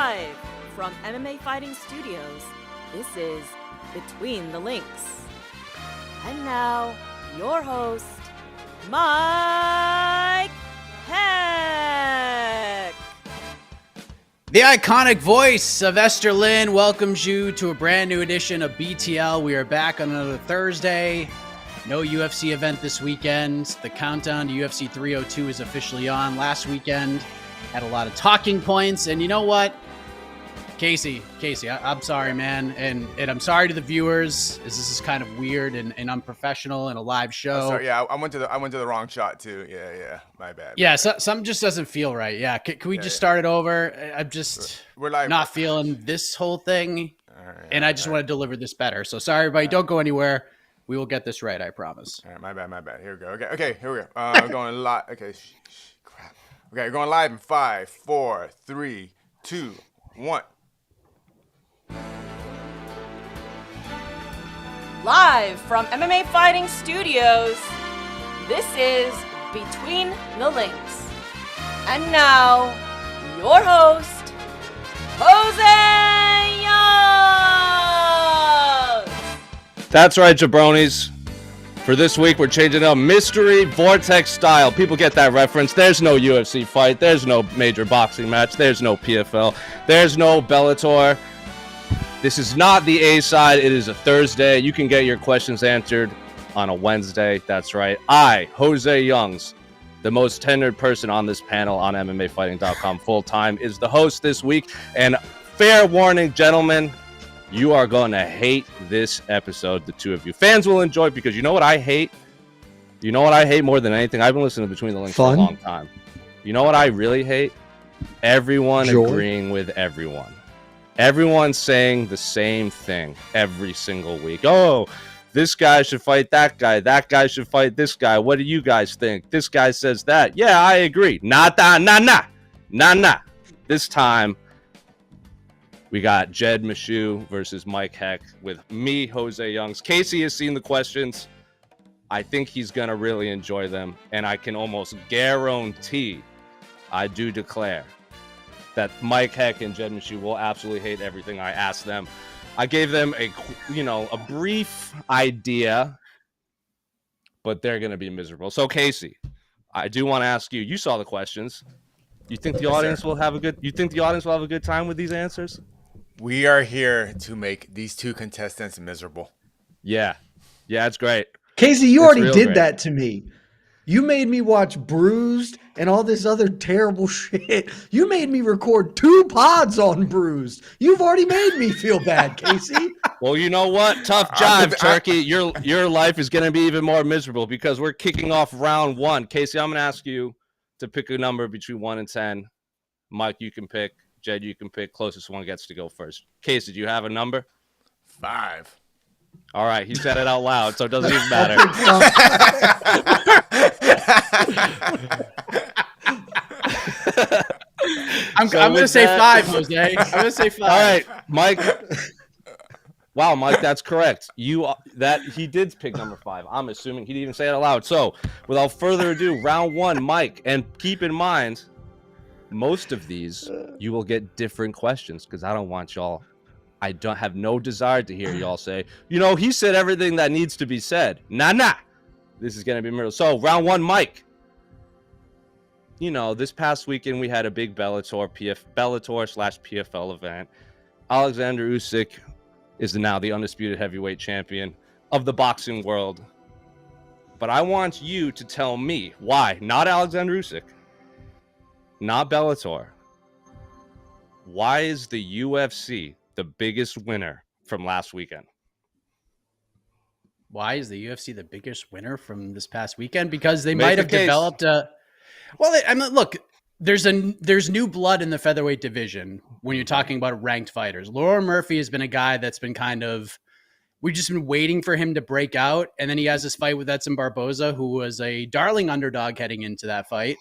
Live from MMA Fighting Studios, this is Between the Links. And now, your host, Mike Heck. The iconic voice of Esther Lynn welcomes you to a brand new edition of BTL. We are back on another Thursday. No UFC event this weekend. The countdown to UFC 302 is officially on. Last weekend had a lot of talking points, and you know what? Casey, I'm sorry, man, and I'm sorry to the viewers. This is kind of weird and unprofessional in a live show. Sorry, yeah, I went to the wrong shot too. Yeah, my bad. Yeah, something just doesn't feel right. Yeah, can we just start it over? I'm just we're live. Not feeling this whole thing, and I just want to deliver this better. So sorry, everybody. Don't go anywhere. We will get this right, I promise. All right, my bad. Here we go. Okay, here we go. We're going live. Okay, crap. Okay, we're going live in 5, 4, 3, 2, 1. Live from MMA Fighting Studios, this is Between the Links. And now, your host, Jose Young. That's right, jabronis. For this week, we're changing up mystery vortex style. People get that reference. There's no UFC fight. There's no major boxing match. There's no PFL. There's no Bellator. This is not the A side. It is a Thursday. You can get your questions answered on a Wednesday. That's right. I, Jose Youngs, the most tenured person on this panel on MMAfighting.com full-time, is the host this week. And fair warning, gentlemen, you are going to hate this episode, the two of you. Fans will enjoy it because you know what I hate? You know what I hate more than anything? I've been listening to Between the Links for a long time. You know what I really hate? Everyone agreeing with everyone. Everyone's saying the same thing every single week. Oh, this guy should fight that guy. That guy should fight this guy. What do you guys think? This guy says that. Yeah, I agree. Nah. This time, we got Jed Meshew versus Mike Heck with me, Jose Youngs. Casey has seen the questions. I think he's going to really enjoy them. And I can almost guarantee, I do declare, that Mike Heck and Jed Meshew will absolutely hate everything I asked them. I gave them a brief idea, but they're going to be miserable. So Casey, I do want to ask you. You saw the questions. You think the audience will have a good? You think the audience will have a good time with these answers? We are here to make these two contestants miserable. Yeah, it's great. Casey, you already did that to me. You made me watch Bruised and all this other terrible shit. You made me record 2 pods on Bruised. You've already made me feel bad, Casey. Well, you know what? Tough jive, Turkey. Your life is going to be even more miserable because we're kicking off round 1. Casey, I'm going to ask you to pick a number between 1 and 10. Mike, you can pick. Jed, you can pick. Closest one gets to go first. Casey, do you have a number? 5. All right, he said it out loud, so it doesn't even matter. I'm going to say 5, Jose. I'm going to say 5. All right, Mike. Wow, Mike, that's correct. He did pick number 5. I'm assuming he didn't even say it out loud. So, without further ado, round 1, Mike. And keep in mind, most of these you will get different questions because I don't want y'all. I don't have no desire to hear y'all say, he said everything that needs to be said. Nah. This is going to be middle. So, round 1, Mike. This past weekend we had a big Bellator/PFL event. Oleksander Usyk is now the undisputed heavyweight champion of the boxing world. But I want you to tell me why, not Oleksander Usyk, not Bellator. Why is the UFC the biggest winner from last weekend? Why is the UFC the biggest winner from this past weekend? Because they might have developed a... Well, look, there's new blood in the featherweight division when you're talking about ranked fighters. Laura Murphy has been a guy that's been we've just been waiting for him to break out. And then he has this fight with Edson Barboza, who was a darling underdog heading into that fight.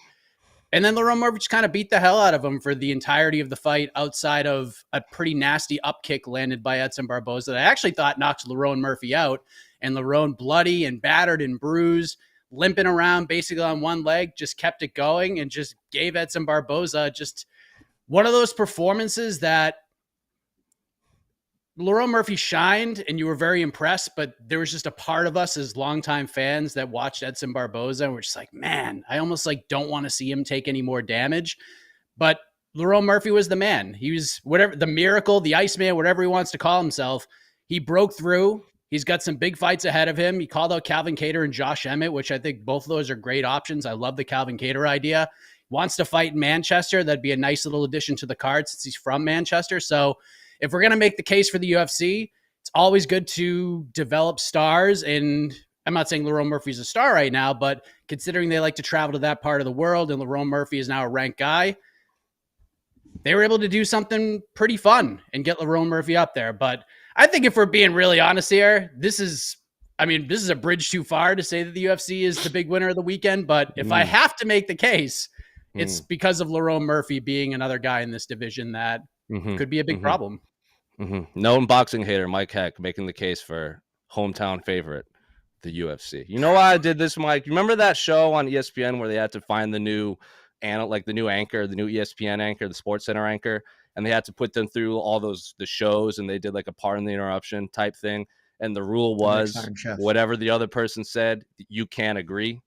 And then Lerone Murphy just kind of beat the hell out of him for the entirety of the fight outside of a pretty nasty up kick landed by Edson Barboza that I actually thought knocked Lerone Murphy out. And Lerone, bloody and battered and bruised, limping around basically on one leg, just kept it going and just gave Edson Barboza just one of those performances that Lerone Murphy shined and you were very impressed, but there was just a part of us as longtime fans that watched Edson Barboza and we're just like, man, I almost like don't want to see him take any more damage. But Lerone Murphy was the man. He was whatever, the miracle, the Iceman, whatever he wants to call himself. He broke through. He's got some big fights ahead of him. He called out Calvin Kattar and Josh Emmett, which I think both of those are great options. I love the Calvin Kattar idea. Wants to fight in Manchester. That'd be a nice little addition to the card since he's from Manchester. So if we're going to make the case for the UFC, it's always good to develop stars. And I'm not saying Lerone Murphy's a star right now, but considering they like to travel to that part of the world and Lerone Murphy is now a ranked guy, they were able to do something pretty fun and get Lerone Murphy up there. But I think if we're being really honest here, this is a bridge too far to say that the UFC is the big winner of the weekend. But if I have to make the case, it's because of Lerone Murphy being another guy in this division that could be a big problem. Known boxing hater Mike Heck making the case for hometown favorite, the UFC. You know why I did this, Mike? Remember that show on ESPN where they had to find the new anchor, the new ESPN anchor, the Sports Center anchor, and they had to put them through all the shows, and they did like a pardon the interruption type thing, and the rule was whatever the other person said, you can't agree.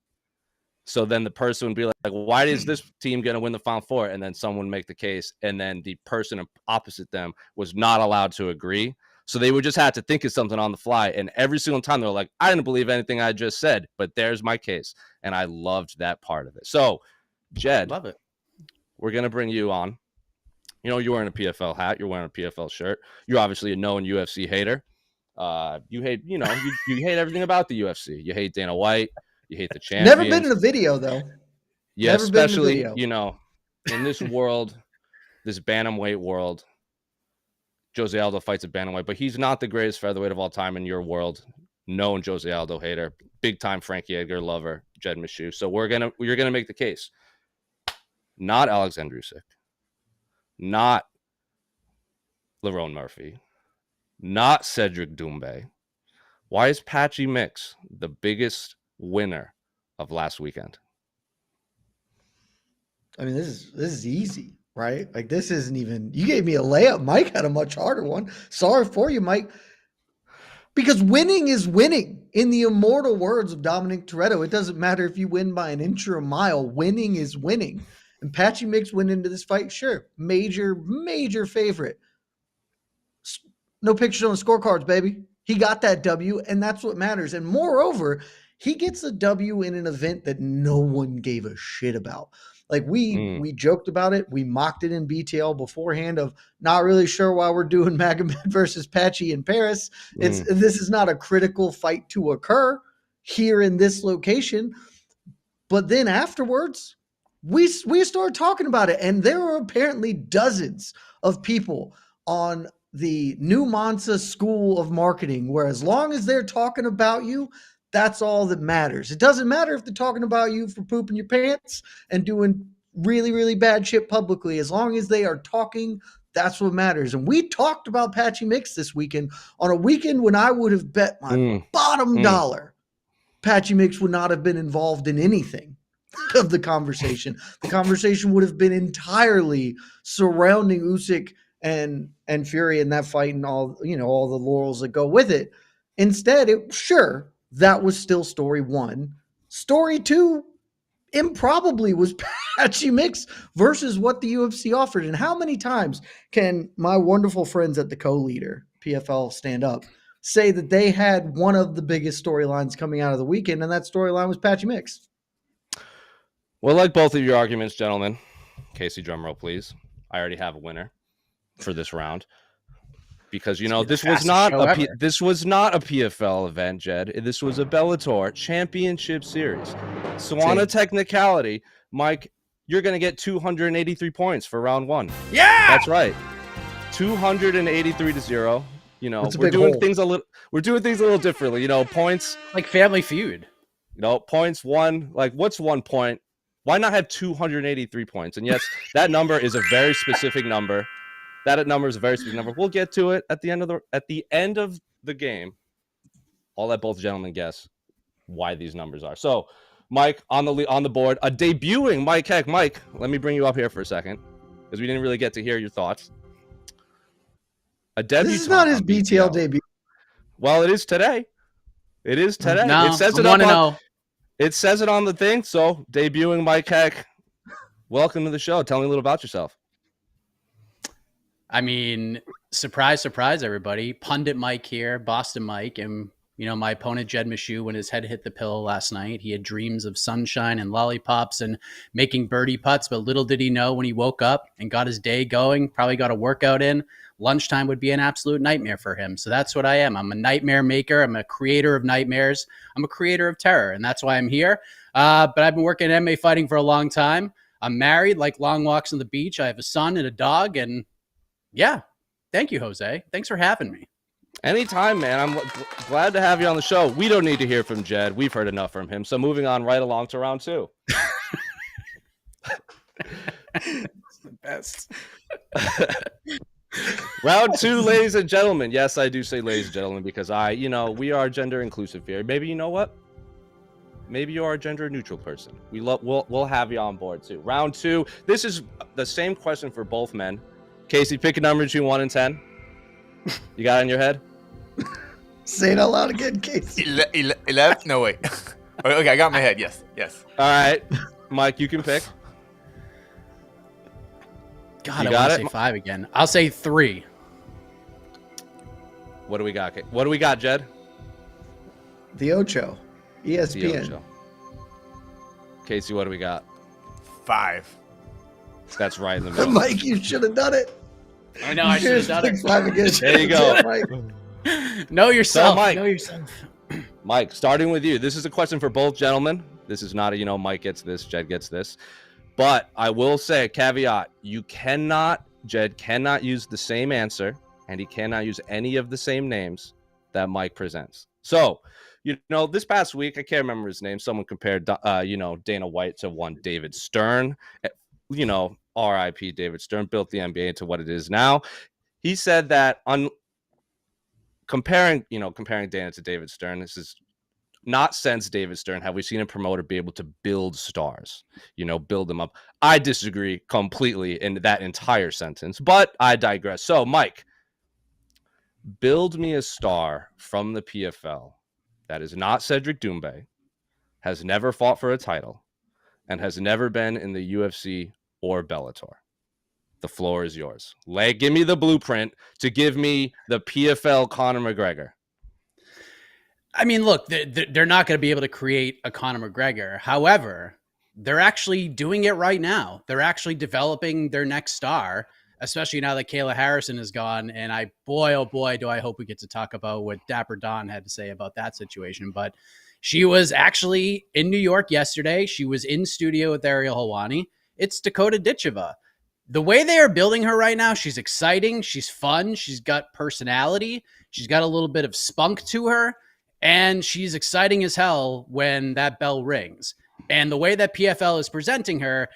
So then the person would be like, why is this team going to win the Final Four? And then someone would make the case, and then the person opposite them was not allowed to agree. So they would just have to think of something on the fly. And every single time they were like, I didn't believe anything I just said, but there's my case. And I loved that part of it. So, Jed, love it. We're going to bring you on. You know, you're wearing a PFL hat. You're wearing a PFL shirt. You're obviously a known UFC hater. You hate, you hate everything about the UFC. You hate Dana White. You hate the champions. Never been in a video, though. Yeah, especially, in this world, this bantamweight world, Jose Aldo fights a bantamweight, but he's not the greatest featherweight of all time in your world. Known Jose Aldo hater, big time Frankie Edgar lover, Jed Meshew. So you're gonna make the case. Not Oleksander Usyk, not Lerone Murphy, not Cedric Doumbé. Why is Patchy Mix the biggest winner of last weekend? I mean, this is easy, right? Like, this isn't even, you gave me a layup. Mike had a much harder one. Sorry for you, Mike. Because winning is winning. In the immortal words of Dominic Toretto, it doesn't matter if you win by an inch or a mile. Winning is winning. And Patchy Mix went into this fight, sure, major favorite. No pictures on the scorecards, baby. He got that W, and that's what matters. And moreover, he gets a W in an event that no one gave a shit about. Like, we joked about it. We mocked it in BTL beforehand of not really sure why we're doing Magomed versus Patchy in Paris. This is not a critical fight to occur here in this location. But then afterwards, we started talking about it, and there are apparently dozens of people on the New Mansa school of marketing, where as long as they're talking about you, that's all that matters. It doesn't matter if they're talking about you for pooping your pants and doing really, really bad shit publicly. As long as they are talking, that's what matters. And we talked about Patchy Mix this weekend on a weekend when I would have bet my bottom dollar Patchy Mix would not have been involved in anything of the conversation. The conversation would have been entirely surrounding Usyk and Fury in that fight and all the laurels that go with it. Instead, that was still story one. Story two, improbably, was Patchy Mix versus what the UFC offered. And how many times can my wonderful friends at the co-leader, PFL Stand Up, say that they had one of the biggest storylines coming out of the weekend, and that storyline was Patchy Mix? Well, like both of your arguments, gentlemen, Casey, drumroll, please. I already have a winner for this round. Because, this was not a PFL event, Jed. This was a Bellator Championship Series. So on a technicality, Mike, you're going to get 283 points for round one. Yeah! That's right. 283-0. We're doing things a little differently. Points like Family Feud. Points one, like what's 1 point? Why not have 283 points? And yes, that number is a very specific number. That number is a very specific number. We'll get to it at the end of the game. I'll let both gentlemen guess why these numbers are. So, Mike on the board, a debuting Mike Heck. Mike, let me bring you up here for a second. because we didn't really get to hear your thoughts. A debut. This is not his BTL debut. Well, it is today. It is today. No, it says it I'm up 1-0. It says it on the thing. So, debuting Mike Heck. Welcome to the show. Tell me a little about yourself. I mean, surprise, surprise, everybody. Pundit Mike here, Boston Mike. And, you know, my opponent, Jed Meshew, when his head hit the pillow last night, he had dreams of sunshine and lollipops and making birdie putts. But little did he know when he woke up and got his day going, probably got a workout in, lunchtime would be an absolute nightmare for him. So that's what I am. I'm a nightmare maker. I'm a creator of nightmares. I'm a creator of terror. And that's why I'm here. But I've been working MMA fighting for a long time. I'm married, like long walks on the beach. I have a son and a dog. And yeah, thank you, Jose. Thanks for having me. Anytime, man. I'm glad to have you on the show. We don't need to hear from Jed. We've heard enough from him. So moving on right along to round 2. It's the best. Round 2, ladies and gentlemen. Yes, I do say ladies and gentlemen because we are gender inclusive here. Maybe you know what? Maybe you are a gender neutral person. We'll have you on board too. Round 2. This is the same question for both men. Casey, pick a number between 1 and 10. You got it in your head? Say it out loud again, Casey. 11? No, wait. Okay, I got my head. Yes. All right. Mike, you can pick. God, I want to say 5 again. I'll say 3. What do we got? What do we got, Jed? The Ocho. ESPN. The Ocho. Casey, what do we got? 5. That's right in the middle. Mike, you should have done it. I know, I should have done it. 5 again. There you go. Know yourself. So, Mike, know yourself. Mike, starting with you. This is a question for both gentlemen. This is not Mike gets this, Jed gets this. But I will say a caveat. Jed cannot use the same answer, and he cannot use any of the same names that Mike presents. So, this past week, I can't remember his name. Someone compared, Dana White to one David Stern. R.I.P. David Stern built the NBA into what it is now. He said that comparing Dana to David Stern, this is not since David Stern have we seen a promoter be able to build stars, build them up. I disagree completely in that entire sentence, but I digress. So, Mike, build me a star from the PFL that is not Cedric Doumbé, has never fought for a title, and has never been in the UFC or Bellator. The floor is yours. Give me the blueprint to give me the PFL Conor McGregor. I mean, look, they're not going to be able to create a Conor McGregor. However, they're actually doing it right now. They're actually developing their next star, especially now that Kayla Harrison is gone. And boy, oh boy, do I hope we get to talk about what Dapper Don had to say about that situation. But she was actually in New York yesterday. She was in studio with Ariel Helwani. It's Dakota Ditcheva. The way they are building her right now, she's exciting. She's fun. She's got personality. She's got a little bit of spunk to her. And she's exciting as hell when that bell rings. And the way that PFL is presenting her,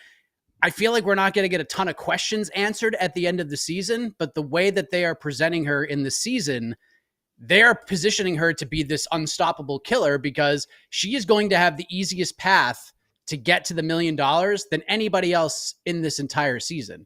I feel like we're not going to get a ton of questions answered at the end of the season. But the way that they are presenting her in the season, they're positioning her to be this unstoppable killer because she is going to have the easiest path to get to the $1 million than anybody else in this entire season.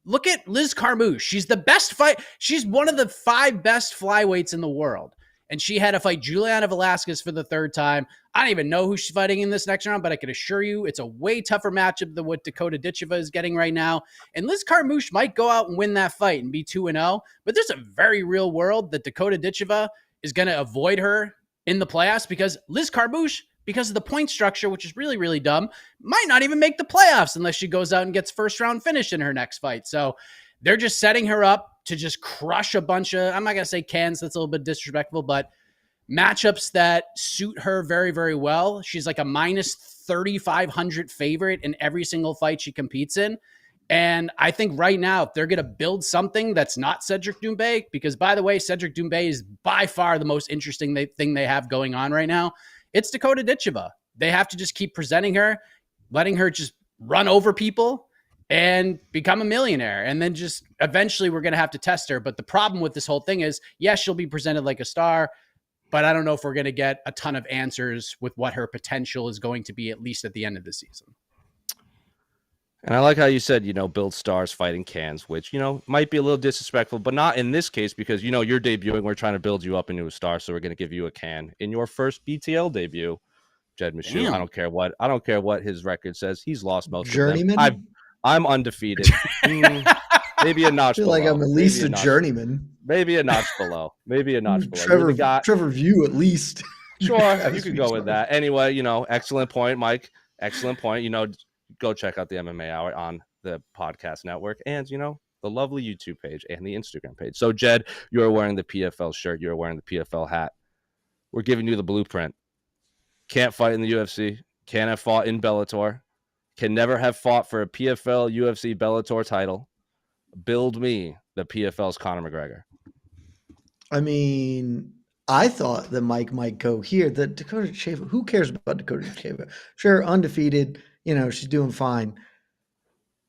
Look at Liz Carmouche. She's the best fight. She's one of the 5 best flyweights in the world. And she had to fight Juliana Velasquez for the 3rd time. I don't even know who she's fighting in this next round, but I can assure you it's a way tougher matchup than what Dakota Ditcheva is getting right now. And Liz Carmouche might go out and win that fight and be 2-0, but there's a very real world that Dakota Ditcheva is going to avoid her in the playoffs because Liz Carmouche, because of the point structure, which is really, really dumb, might not even make the playoffs unless she goes out and gets first round finish in her next fight. So they're just setting her up to just crush a bunch of, I'm not going to say cans, that's a little bit disrespectful, but matchups that suit her very, very well. She's like a minus 3,500 favorite in every single fight she competes in. And I think right now, if they're going to build something that's not Cedric Doumbé, because by the way, Cedric Doumbé is by far the most interesting thing they have going on right now. It's Dakota Ditcheva. They have to just keep presenting her, letting her just run over people and become a millionaire. And then just eventually we're going to have to test her. But the problem with this whole thing is, yes, she'll be presented like a star, but I don't know if we're going to get a ton of answers with what her potential is going to be, at least at the end of the season. And I like how you said, build stars fighting cans, which, might be a little disrespectful, but not in this case because, you're debuting. We're trying to build you up into a star, so we're going to give you a can. In your first BTL debut, Jed Meshew, I don't care what his record says. He's lost most Journeyman? of them. I'm undefeated. Maybe a notch below. I feel like I'm at least a journeyman. Maybe a notch below. Trevor View at least. Sure, you could go with that. Anyway, excellent point, Mike. Excellent point. Go check out the MMA Hour on the podcast network and, the lovely YouTube page and the Instagram page. So, Jed, you're wearing the PFL shirt. You're wearing the PFL hat. We're giving you the blueprint. Can't fight in the UFC. Can't have fought in Bellator. Can never have fought for a PFL, UFC, Bellator title. Build me the PFL's Conor McGregor. I mean, I thought that Mike might go here. The Dakota Sheva, who cares about Dakota Sheva? Sure, undefeated. She's doing fine.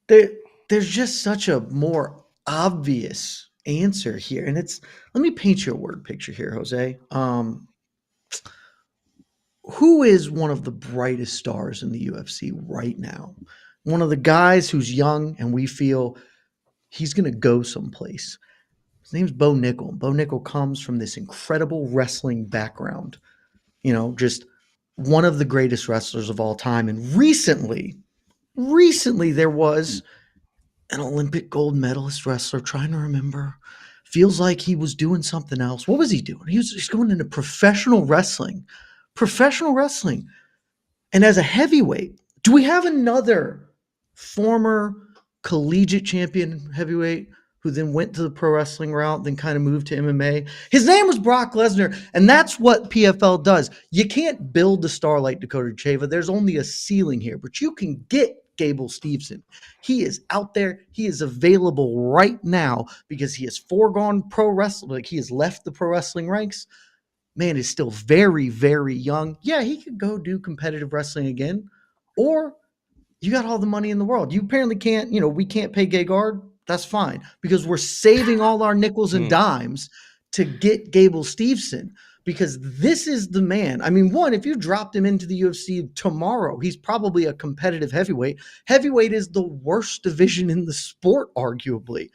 There's just such a more obvious answer here. And let me paint you a word picture here, Jose. Who is one of the brightest stars in the UFC right now? One of the guys who's young and we feel he's going to go someplace. His name's Bo Nickel. Bo Nickel comes from this incredible wrestling background. Just one of the greatest wrestlers of all time. And recently there was an Olympic gold medalist wrestler, trying to remember. Feels like he was doing something else. What was he doing? He's going into professional wrestling. And as a heavyweight, do we have another former collegiate champion heavyweight who then went to the pro wrestling route, then kind of moved to MMA? His name was Brock Lesnar, and that's what PFL does. You can't build a star like Dakota Sheva. There's only a ceiling here, but you can get Gable Steveson. He is out there. He is available right now because he has foregone pro wrestling. Like, he has left the pro wrestling ranks. Man is still very, very young. Yeah, he could go do competitive wrestling again, or you got all the money in the world. You apparently can't, we can't pay Gegard. That's fine because we're saving all our nickels and dimes to get Gable Steveson because this is the man. I mean, one, if you dropped him into the UFC tomorrow, he's probably a competitive heavyweight. Heavyweight is the worst division in the sport, arguably.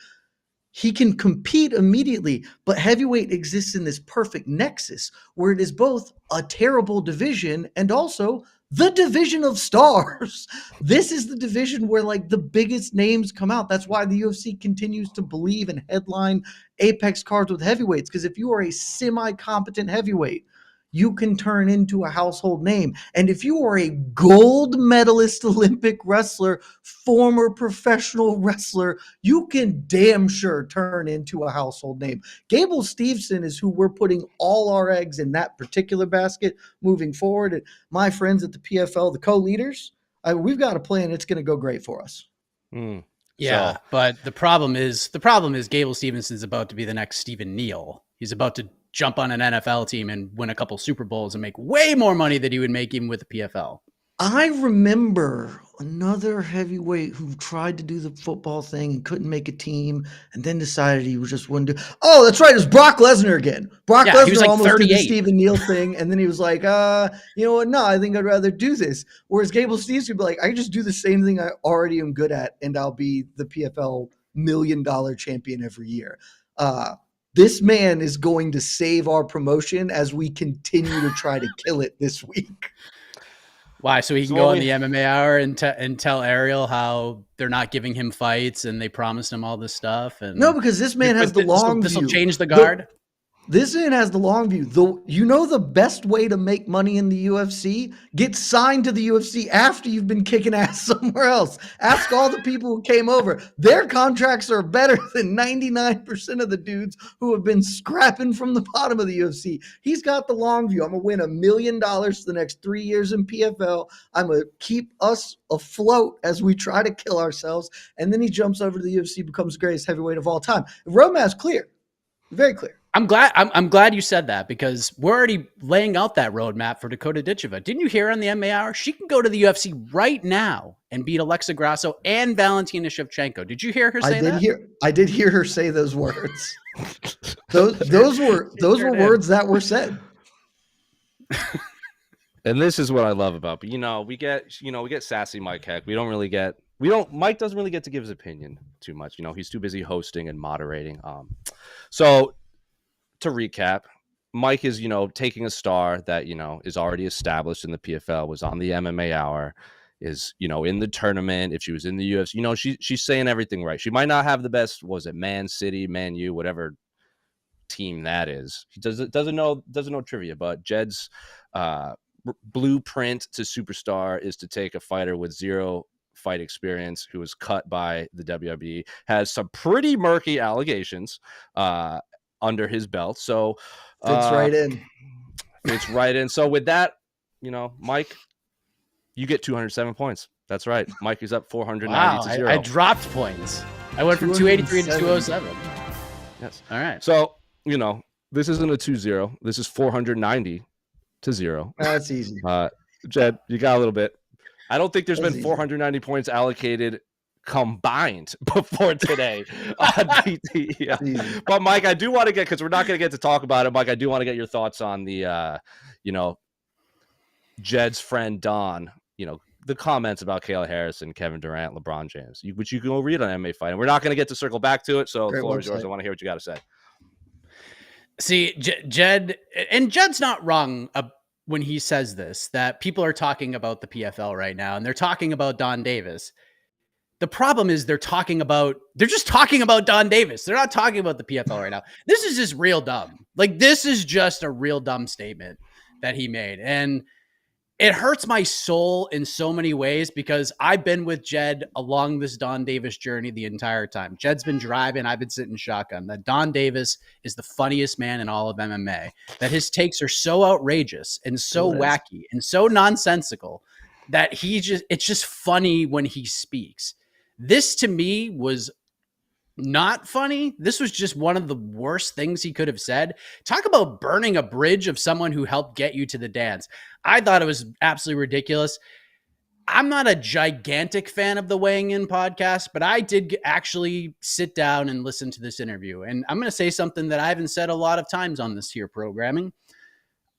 He can compete immediately, but heavyweight exists in this perfect nexus where it is both a terrible division and also the division of stars. This is the division where the biggest names come out. That's why the UFC continues to believe and headline Apex cards with heavyweights. Because if you are a semi-competent heavyweight, you can turn into a household name. And if you are a gold medalist Olympic wrestler, former professional wrestler, you can damn sure turn into a household name. Gable Steveson is who we're putting all our eggs in that particular basket moving forward. And my friends at the PFL, the co-leaders, we've got a plan. It's going to go great for us. Yeah, but the problem is Gable Stevenson's about to be the next Stephen Neal. He's about to jump on an NFL team and win a couple Super Bowls and make way more money than he would make even with the PFL. I remember another heavyweight who tried to do the football thing and couldn't make a team and then decided he just wouldn't do. Oh, that's right. It was Brock Lesnar again. Brock Lesnar almost 38. Did the Stephen Neal thing. And then he was like, you know what? No, I think I'd rather do this. Whereas Gable Steveson would be like, I can just do the same thing I already am good at and I'll be the PFL $1 million champion every year. This man is going to save our promotion as we continue to try to kill it this week. Why? So he can go on the MMA Hour and tell Ariel how they're not giving him fights and they promised him all this stuff. And no, because this man has the long view. This will change the guard. This man has the long view. The best way to make money in the UFC? Get signed to the UFC after you've been kicking ass somewhere else. Ask all the people who came over. Their contracts are better than 99% of the dudes who have been scrapping from the bottom of the UFC. He's got the long view. I'm going to win $1 million for the next 3 years in PFL. I'm going to keep us afloat as we try to kill ourselves. And then he jumps over to the UFC, becomes the greatest heavyweight of all time. The roadmap's clear. Very clear. I'm glad you said that because we're already laying out that roadmap for Dakota Ditcheva. Didn't you hear on the MMA Hour? She can go to the UFC right now and beat Alexa Grasso and Valentina Shevchenko. Did you hear her say that? I did hear her say those words. those were words that were said. And this is what I love about, but we get sassy Mike Heck. We don't really get Mike doesn't really get to give his opinion too much. He's too busy hosting and moderating. So to recap, Mike is, taking a star that, is already established in the PFL, was on the MMA Hour, is, in the tournament. If she was in the UFC, she's saying everything right. She might not have the best, was it Man City, Man U, whatever team that is. He doesn't know trivia, but Jed's blueprint to superstar is to take a fighter with zero fight experience who was cut by the WWE, has some pretty murky allegations under his belt. So fits right in. Fits right in. So with that, Mike, you get 207 points. That's right. Mike is up 490 to 0. I dropped points. I went from 283 to 207. Yes. All right. So, this isn't a 2-0. This is 490 to 0. That's easy. Jed, you got a little bit. I don't think there's That's been easy. 490 points allocated combined before today on BTL. But Mike, I do want to get, because we're not going to get to talk about it, Mike, I do want to get your thoughts on the, Jed's friend Don, the comments about Kayla Harrison, Kevin Durant, LeBron James, which you can go read on MMA Fight. And we're not going to get to circle back to it, so the floor is yours. I want to hear what you got to say. See, Jed's not wrong when he says this, that people are talking about the PFL right now, and they're talking about Don Davis. The problem is they're just talking about Don Davis. They're not talking about the PFL right now. This is just real dumb. Like, this is just a real dumb statement that he made. And it hurts my soul in so many ways, because I've been with Jed along this Don Davis journey the entire time. Jed's been driving, I've been sitting shotgun. That Don Davis is the funniest man in all of MMA. That his takes are so outrageous and so wacky and so nonsensical that it's just funny when he speaks. This to me was not funny. This was just one of the worst things he could have said. Talk about burning a bridge of someone who helped get you to the dance. I thought it was absolutely ridiculous. I'm not a gigantic fan of the Weighing In podcast, but I did actually sit down and listen to this interview. And I'm going to say something that I haven't said a lot of times on this here programming.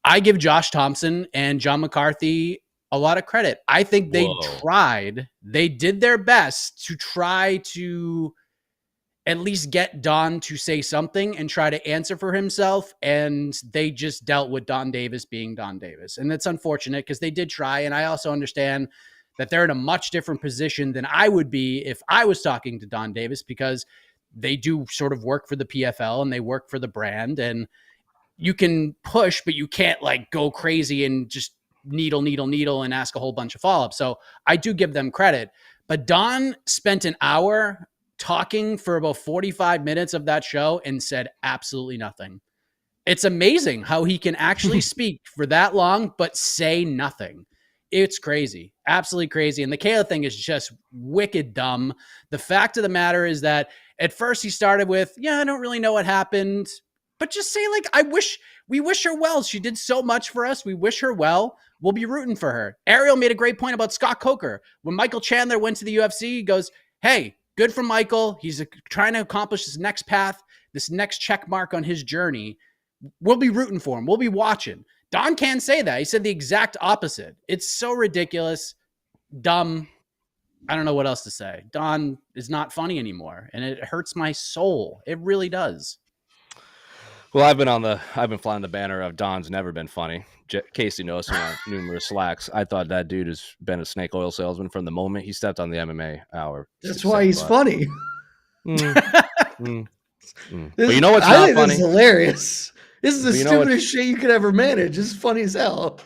I give Josh Thompson and John McCarthy a lot of credit. I think they did their best to try to at least get Don to say something and try to answer for himself. And they just dealt with Don Davis being Don Davis. And that's unfortunate, because they did try. And I also understand that they're in a much different position than I would be if I was talking to Don Davis, because they do sort of work for the PFL and they work for the brand, and you can push, but you can't like go crazy and just needle and ask a whole bunch of follow-up. So I do give them credit, but Don spent an hour talking for about 45 minutes of that show and said absolutely nothing. It's amazing how he can actually speak for that long, but say nothing. It's crazy. Absolutely crazy. And the Kayla thing is just wicked dumb. The fact of the matter is that at first he started with, I don't really know what happened, but just say like, we wish her well. She did so much for us. We wish her well. We'll be rooting for her. Ariel made a great point about Scott Coker. When Michael Chandler went to the UFC, he goes, hey, good for Michael. He's trying to accomplish this next path, this next check mark on his journey. We'll be rooting for him. We'll be watching. Don can't say that. He said the exact opposite. It's so ridiculous, dumb. I don't know what else to say. Don is not funny anymore, and it hurts my soul. It really does. Well, I've been flying the banner of Don's never been funny. Casey knows him on numerous slacks. I thought that dude has been a snake oil salesman from the moment he stepped on the MMA Hour. That's why he's funny. But you know what's not funny? This is hilarious. This is the stupidest shit you could ever manage. It's funny as hell.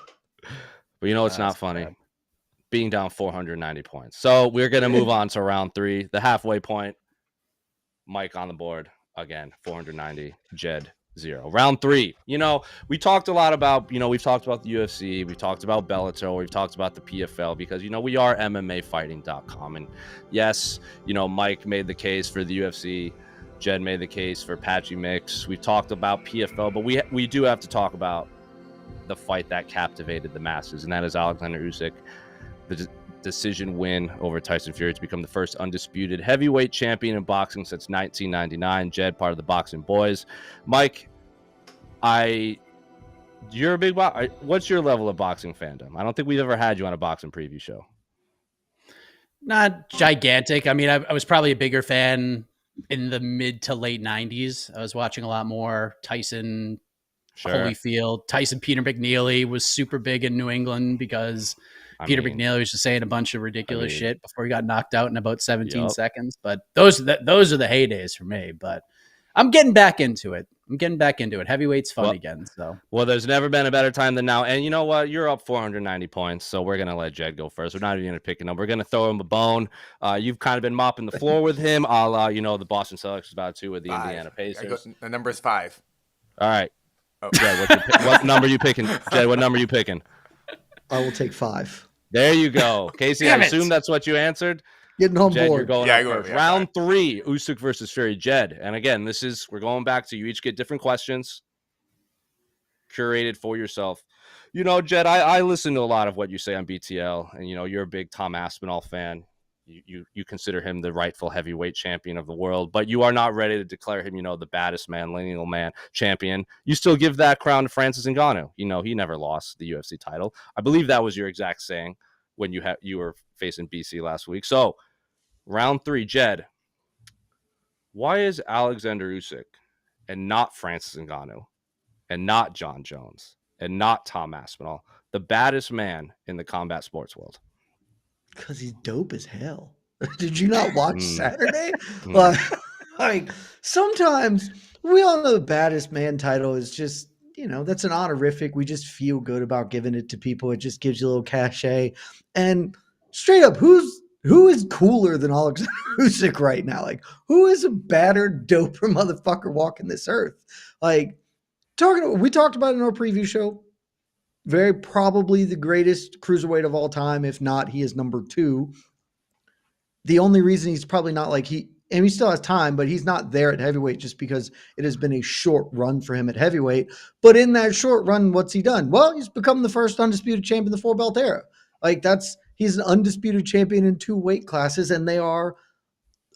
But you know what's not funny? Bad. Being down 490 points. So we're going to move on to round 3, the halfway point. Mike on the board again, 490. Jed 0. Round 3. We talked a lot about, we've talked about the UFC, we've talked about Bellator, we've talked about the PFL, because, we are MMAfighting.com. And yes, Mike made the case for the UFC. Jed made the case for Patchy Mix. We've talked about PFL, but we do have to talk about the fight that captivated the masses, and that is Oleksander Usyk, the decision win over Tyson Fury to become the first undisputed heavyweight champion in boxing since 1999. Jed, part of the Boxing Boys. Mike, you're a big what's your level of boxing fandom? I don't think we've ever had you on a boxing preview show. Not gigantic. I mean, I was probably a bigger fan in the mid to late 90s. I was watching a lot more Tyson Holyfield. Tyson Peter McNeely was super big in New England because Peter McNeely was just saying a bunch of ridiculous shit before he got knocked out in about 17 seconds. But those are the heydays for me. But I'm getting back into it. Heavyweight's fun again. So there's never been a better time than now. And you know what? You're up 490 points, so we're gonna let Jed go first. We're not even gonna pick a number. We're gonna throw him a bone. You've kind of been mopping the floor with him, a la the Boston Celtics about to with the 5. Indiana Pacers. The number is 5. All right. Oh. Jed, what number are you picking? Jed, what number are you picking? I will take 5. There you go, Casey. I assume that's what you answered. Getting on Jed, board. You're going first. Round 3, Usyk versus Fury. Jed, and again, we're going back to you each get different questions curated for yourself. Jed, I listen to a lot of what you say on BTL, and you're a big Tom Aspinall fan. You consider him the rightful heavyweight champion of the world, but you are not ready to declare him, the baddest man, lineal man, champion. You still give that crown to Francis Ngannou. He never lost the UFC title. I believe that was your exact saying when you were facing BC last week. So, round 3, Jed, why is Oleksander Usyk and not Francis Ngannou and not John Jones and not Tom Aspinall the baddest man in the combat sports world? Because he's dope as hell. Did you not watch Saturday? Like, sometimes we all know the baddest man title is just, that's an honorific. We just feel good about giving it to people. It just gives you a little cachet. And straight up, who is cooler than Oleksander Usyk right now? Like, who is a badder, doper motherfucker walking this earth? Like, we talked about it in our preview show. Very probably the greatest cruiserweight of all time. If not, he is number 2. The only reason he's probably not and he still has time, but he's not there at heavyweight just because it has been a short run for him at heavyweight. But in that short run, what's he done? Well, he's become the first undisputed champion of the 4-belt era. He's an undisputed champion in 2 weight classes, and they are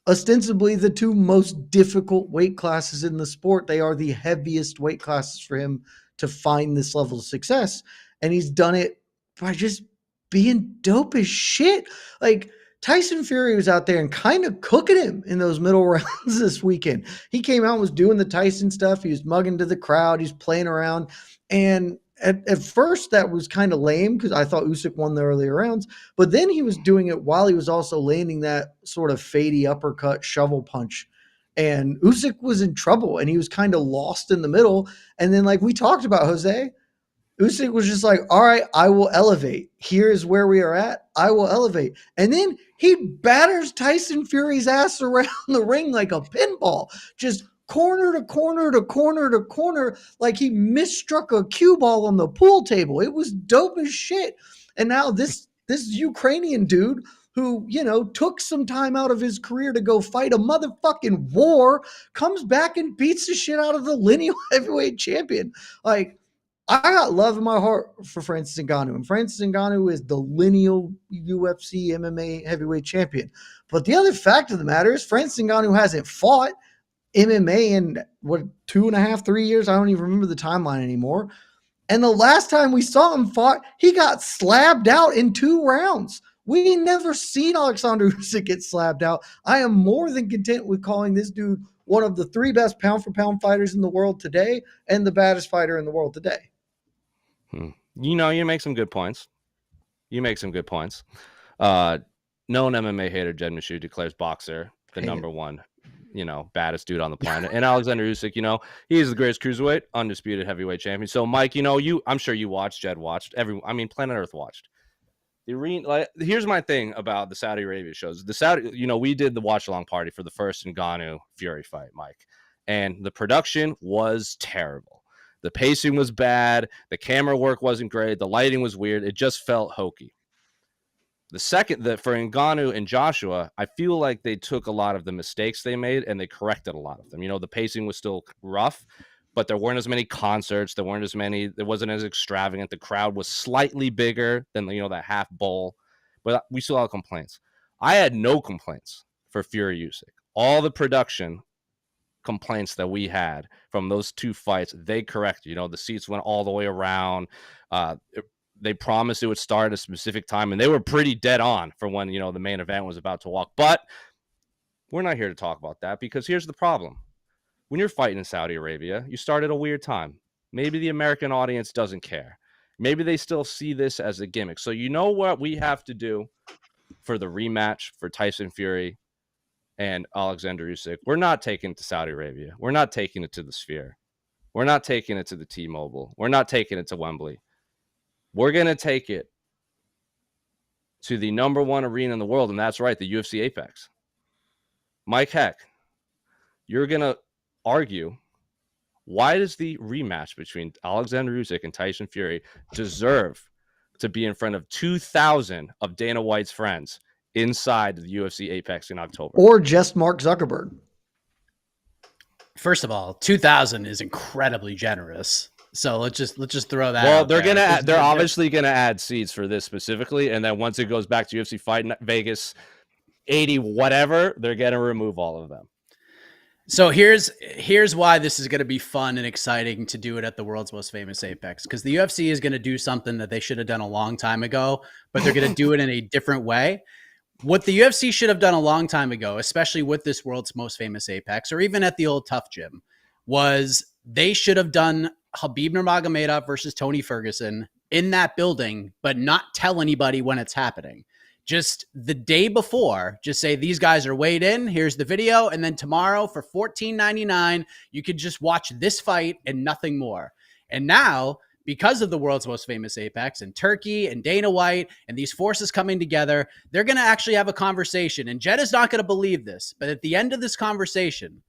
ostensibly the 2 most difficult weight classes in the sport. They are the heaviest weight classes for him to find this level of success. And he's done it by just being dope as shit. Like, Tyson Fury was out there and kind of cooking him in those middle rounds this weekend. He came out and was doing the Tyson stuff. He was mugging to the crowd. He's playing around. And at first that was kind of lame because I thought Usyk won the earlier rounds. But then he was doing it while he was also landing that sort of fadey uppercut shovel punch. And Usyk was in trouble, and he was kind of lost in the middle. And then, like we talked about, Jose, Usyk was just like, all right, I will elevate. Here's where we are at. I will elevate. And then he batters Tyson Fury's ass around the ring like a pinball, just corner to corner to corner to corner, like he misstruck a cue ball on the pool table. It was dope as shit. And now this Ukrainian dude who, took some time out of his career to go fight a motherfucking war, comes back and beats the shit out of the lineal heavyweight champion. Like, I got love in my heart for Francis Ngannou. And Francis Ngannou is the lineal UFC MMA heavyweight champion. But the other fact of the matter is Francis Ngannou hasn't fought MMA in, 2.5, 3 years? I don't even remember the timeline anymore. And the last time we saw him fight, he got slabbed out in 2 rounds. We never seen Oleksander Usyk get slapped out. I am more than content with calling this dude one of the 3 best pound-for-pound fighters in the world today and the baddest fighter in the world today. You make some good points. Known MMA hater Jed Meshew declares boxer the number 1, baddest dude on the planet. And Oleksander Usyk, he is the greatest cruiserweight, undisputed heavyweight champion. So, Mike, I'm sure you watched, Jed watched, Planet Earth watched. Here's my thing about the Saudi Arabia shows. We did the watch along party for the first Ngannou Fury fight, Mike, and the production was terrible. The pacing was bad. The camera work wasn't great. The lighting was weird. It just felt hokey. The second that for Ngannou and Joshua, I feel like they took a lot of the mistakes they made and they corrected a lot of them. The pacing was still rough, but there weren't as many concerts. There wasn't as extravagant. The crowd was slightly bigger than, that half bowl, but we still had complaints. I had no complaints for Fury Usyk. All the production complaints that we had from those 2 fights, they corrected. The seats went all the way around. they promised it would start at a specific time, and they were pretty dead on for when, the main event was about to walk. But we're not here to talk about that, because here's the problem. When you're fighting in Saudi Arabia, you start at a weird time. Maybe the American audience doesn't care. Maybe they still see this as a gimmick. So you know what we have to do for the rematch for Tyson Fury and Oleksander Usyk? We're not taking it to Saudi Arabia. We're not taking it to the Sphere. We're not taking it to the T-Mobile. We're not taking it to Wembley. We're going to take it to the number one arena in the world, and that's right, the UFC Apex. Mike Heck, you're going to argue, why does the rematch between Oleksander Usyk and Tyson Fury deserve to be in front of 2,000 of Dana White's friends inside the UFC Apex in October? Or just Mark Zuckerberg? First of all, 2,000 is incredibly generous. So let's just throw that. Well, they're obviously gonna add seats for this specifically, and then once it goes back to UFC Fight Vegas 80 whatever, they're gonna remove all of them. So here's why this is going to be fun and exciting to do it at the world's most famous Apex, because the UFC is going to do something that they should have done a long time ago, but they're going to do it in a different way. What the UFC should have done a long time ago, especially with this world's most famous Apex, or even at the old Tough Gym, was they should have done Khabib Nurmagomedov versus Tony Ferguson in that building, but not tell anybody when it's happening. Just the day before, just say these guys are weighed in. Here's the video. And then tomorrow for $14.99, you could just watch this fight and nothing more. And now, because of the world's most famous Apex and Turkey and Dana White and these forces coming together, they're going to actually have a conversation. And Jed is not going to believe this, but at the end of this conversation,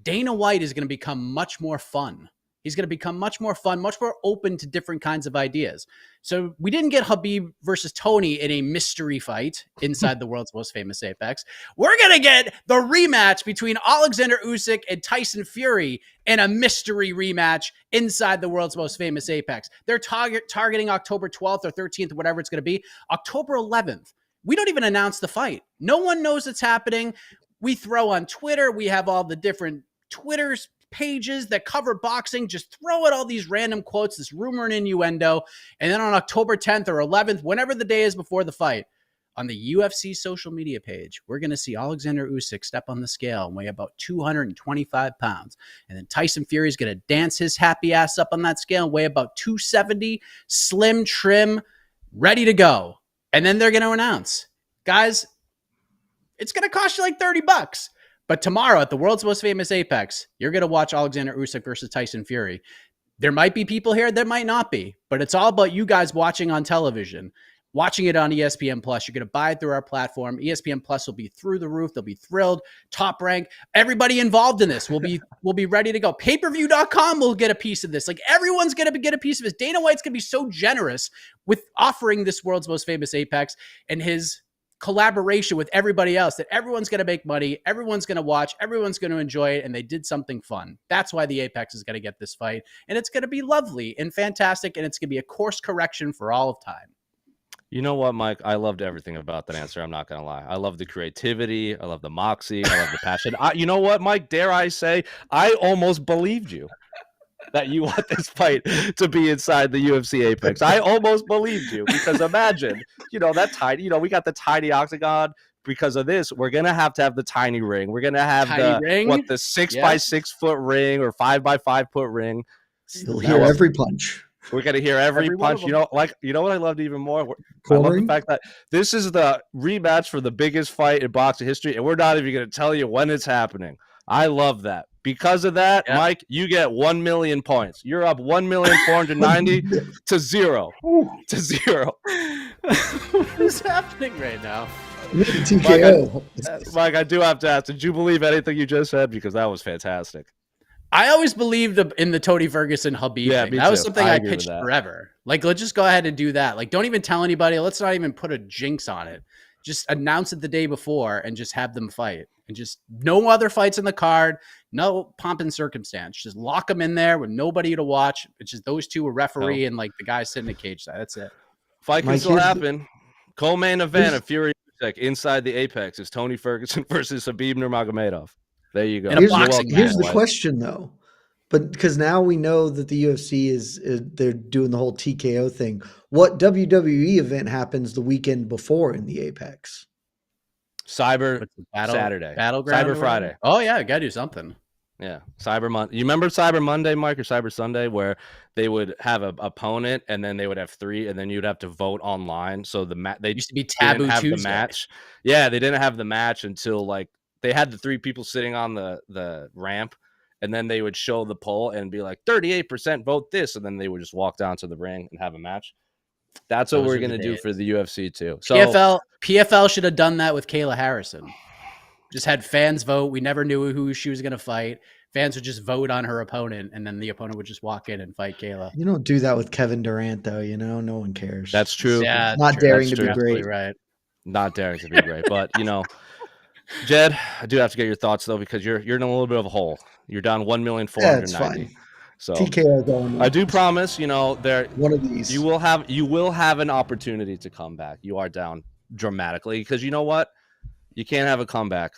Dana White is going to become much more fun. He's going to become much more fun, much more open to different kinds of ideas. So we didn't get Khabib versus Tony in a mystery fight inside the world's most famous Apex. We're going to get the rematch between Oleksander Usyk and Tyson Fury in a mystery rematch inside the world's most famous Apex. They're targeting October 12th or 13th, or whatever it's going to be. October 11th. We don't even announce the fight. No one knows it's happening. We throw on Twitter. We have all the different Twitters pages that cover boxing, just throw out all these random quotes, this rumor and innuendo. And then on October 10th or 11th, whenever the day is before the fight, on the UFC social media page, we're going to see Oleksander Usyk step on the scale and weigh about 225 pounds. And then Tyson Fury is going to dance his happy ass up on that scale and weigh about 270, slim, trim, ready to go. And then they're going to announce, guys, it's going to cost you like $30. But tomorrow at the world's most famous Apex, you're going to watch Oleksander Usyk versus Tyson Fury. There might be people here, there might not be, but it's all about you guys watching on television, watching it on ESPN Plus. You're going to buy it through our platform. ESPN Plus will be through the roof. They'll be thrilled. Top Rank. Everybody involved in this will be ready to go. Payperview.com will get a piece of this. Like everyone's going to get a piece of this. Dana White's going to be so generous with offering this world's most famous Apex and his collaboration with everybody else that everyone's going to make money, everyone's going to watch, everyone's going to enjoy it, and they did something fun. That's why the Apex is going to get this fight, and it's going to be lovely and fantastic, and it's going to be a course correction for all of time. You know what, Mike? I loved everything about that answer. I'm not going to lie. I love the creativity. I love the moxie. I love the passion. You know what, Mike? Dare I say, I almost believed you that you want this fight to be inside the UFC Apex. I almost believed you, because imagine, that tiny, we got the tiny octagon. Because of this, we're going to have the tiny ring. We're going to have the 6 by 6 foot ring or 5 by 5 foot ring. You'll hear every punch. We're going to hear every punch. You know what I loved even more? I love the fact that this is the rematch for the biggest fight in boxing history, and we're not even going to tell you when it's happening. I love that. Because of that, Mike, you get 1 million points. You're up 1,490,000 to 0. To 0. What is happening right now? TKO. Mike, I do have to ask, did you believe anything you just said? Because that was fantastic. I always believed in the Tony Ferguson Khabib thing. That was something I pitched forever. Like, let's just go ahead and do that. Like, don't even tell anybody. Let's not even put a jinx on it. Just announce it the day before and just have them fight. And just no other fights in the card, no pomp and circumstance. Just lock them in there with nobody to watch. It's just those two, a referee and like the guy sitting in the cage. That's it. Fight can still happen. Co-main event of Fury inside the Apex is Tony Ferguson versus Khabib Nurmagomedov. There you go. Here's the question, though. But because now we know that the UFC is they're doing the whole TKO thing. What WWE event happens the weekend before in the Apex? Cyber Battle, Saturday. Battleground, Cyber Friday. Oh yeah, gotta do something. Yeah, Cyber Monday. You remember Cyber Monday, Mike, or Cyber Sunday, where they would have an opponent and then they would have 3, and then you'd have to vote online. So they used to be taboo didn't have Tuesday. the match. Yeah, they didn't have the match until like they had the 3 people sitting on the ramp, and then they would show the poll and be like 38% vote this, and then they would just walk down to the ring and have a match. That's what we're gonna do for the UFC too. So PFL should have done that with Kayla Harrison. Just had fans vote. We never knew who she was going to fight. Fans would just vote on her opponent, and then the opponent would just walk in and fight Kayla. You don't do that with Kevin Durant, though. No one cares. That's true. Yeah, not daring to be great. Right. Not daring to be great, but Jed, I do have to get your thoughts though, because you're in a little bit of a hole. You're down 1,490,000. So TKO going. I do promise, there one of these you will have an opportunity to come back. You are down dramatically because you know what? You can't have a comeback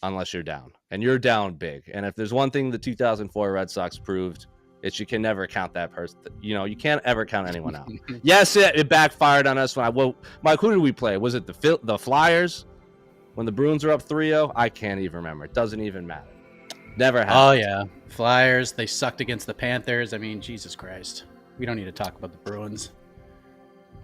unless you're down, and you're down big. And if there's one thing the 2004 Red Sox proved, it's you can never count that person. You can't ever count anyone out. Yes, it backfired on us. Mike, who did we play? Was it the Flyers when the Bruins were up 3-0? I can't even remember. It doesn't even matter. Never happened. Oh yeah, Flyers. They sucked against the Panthers. I mean, Jesus Christ. We don't need to talk about the Bruins.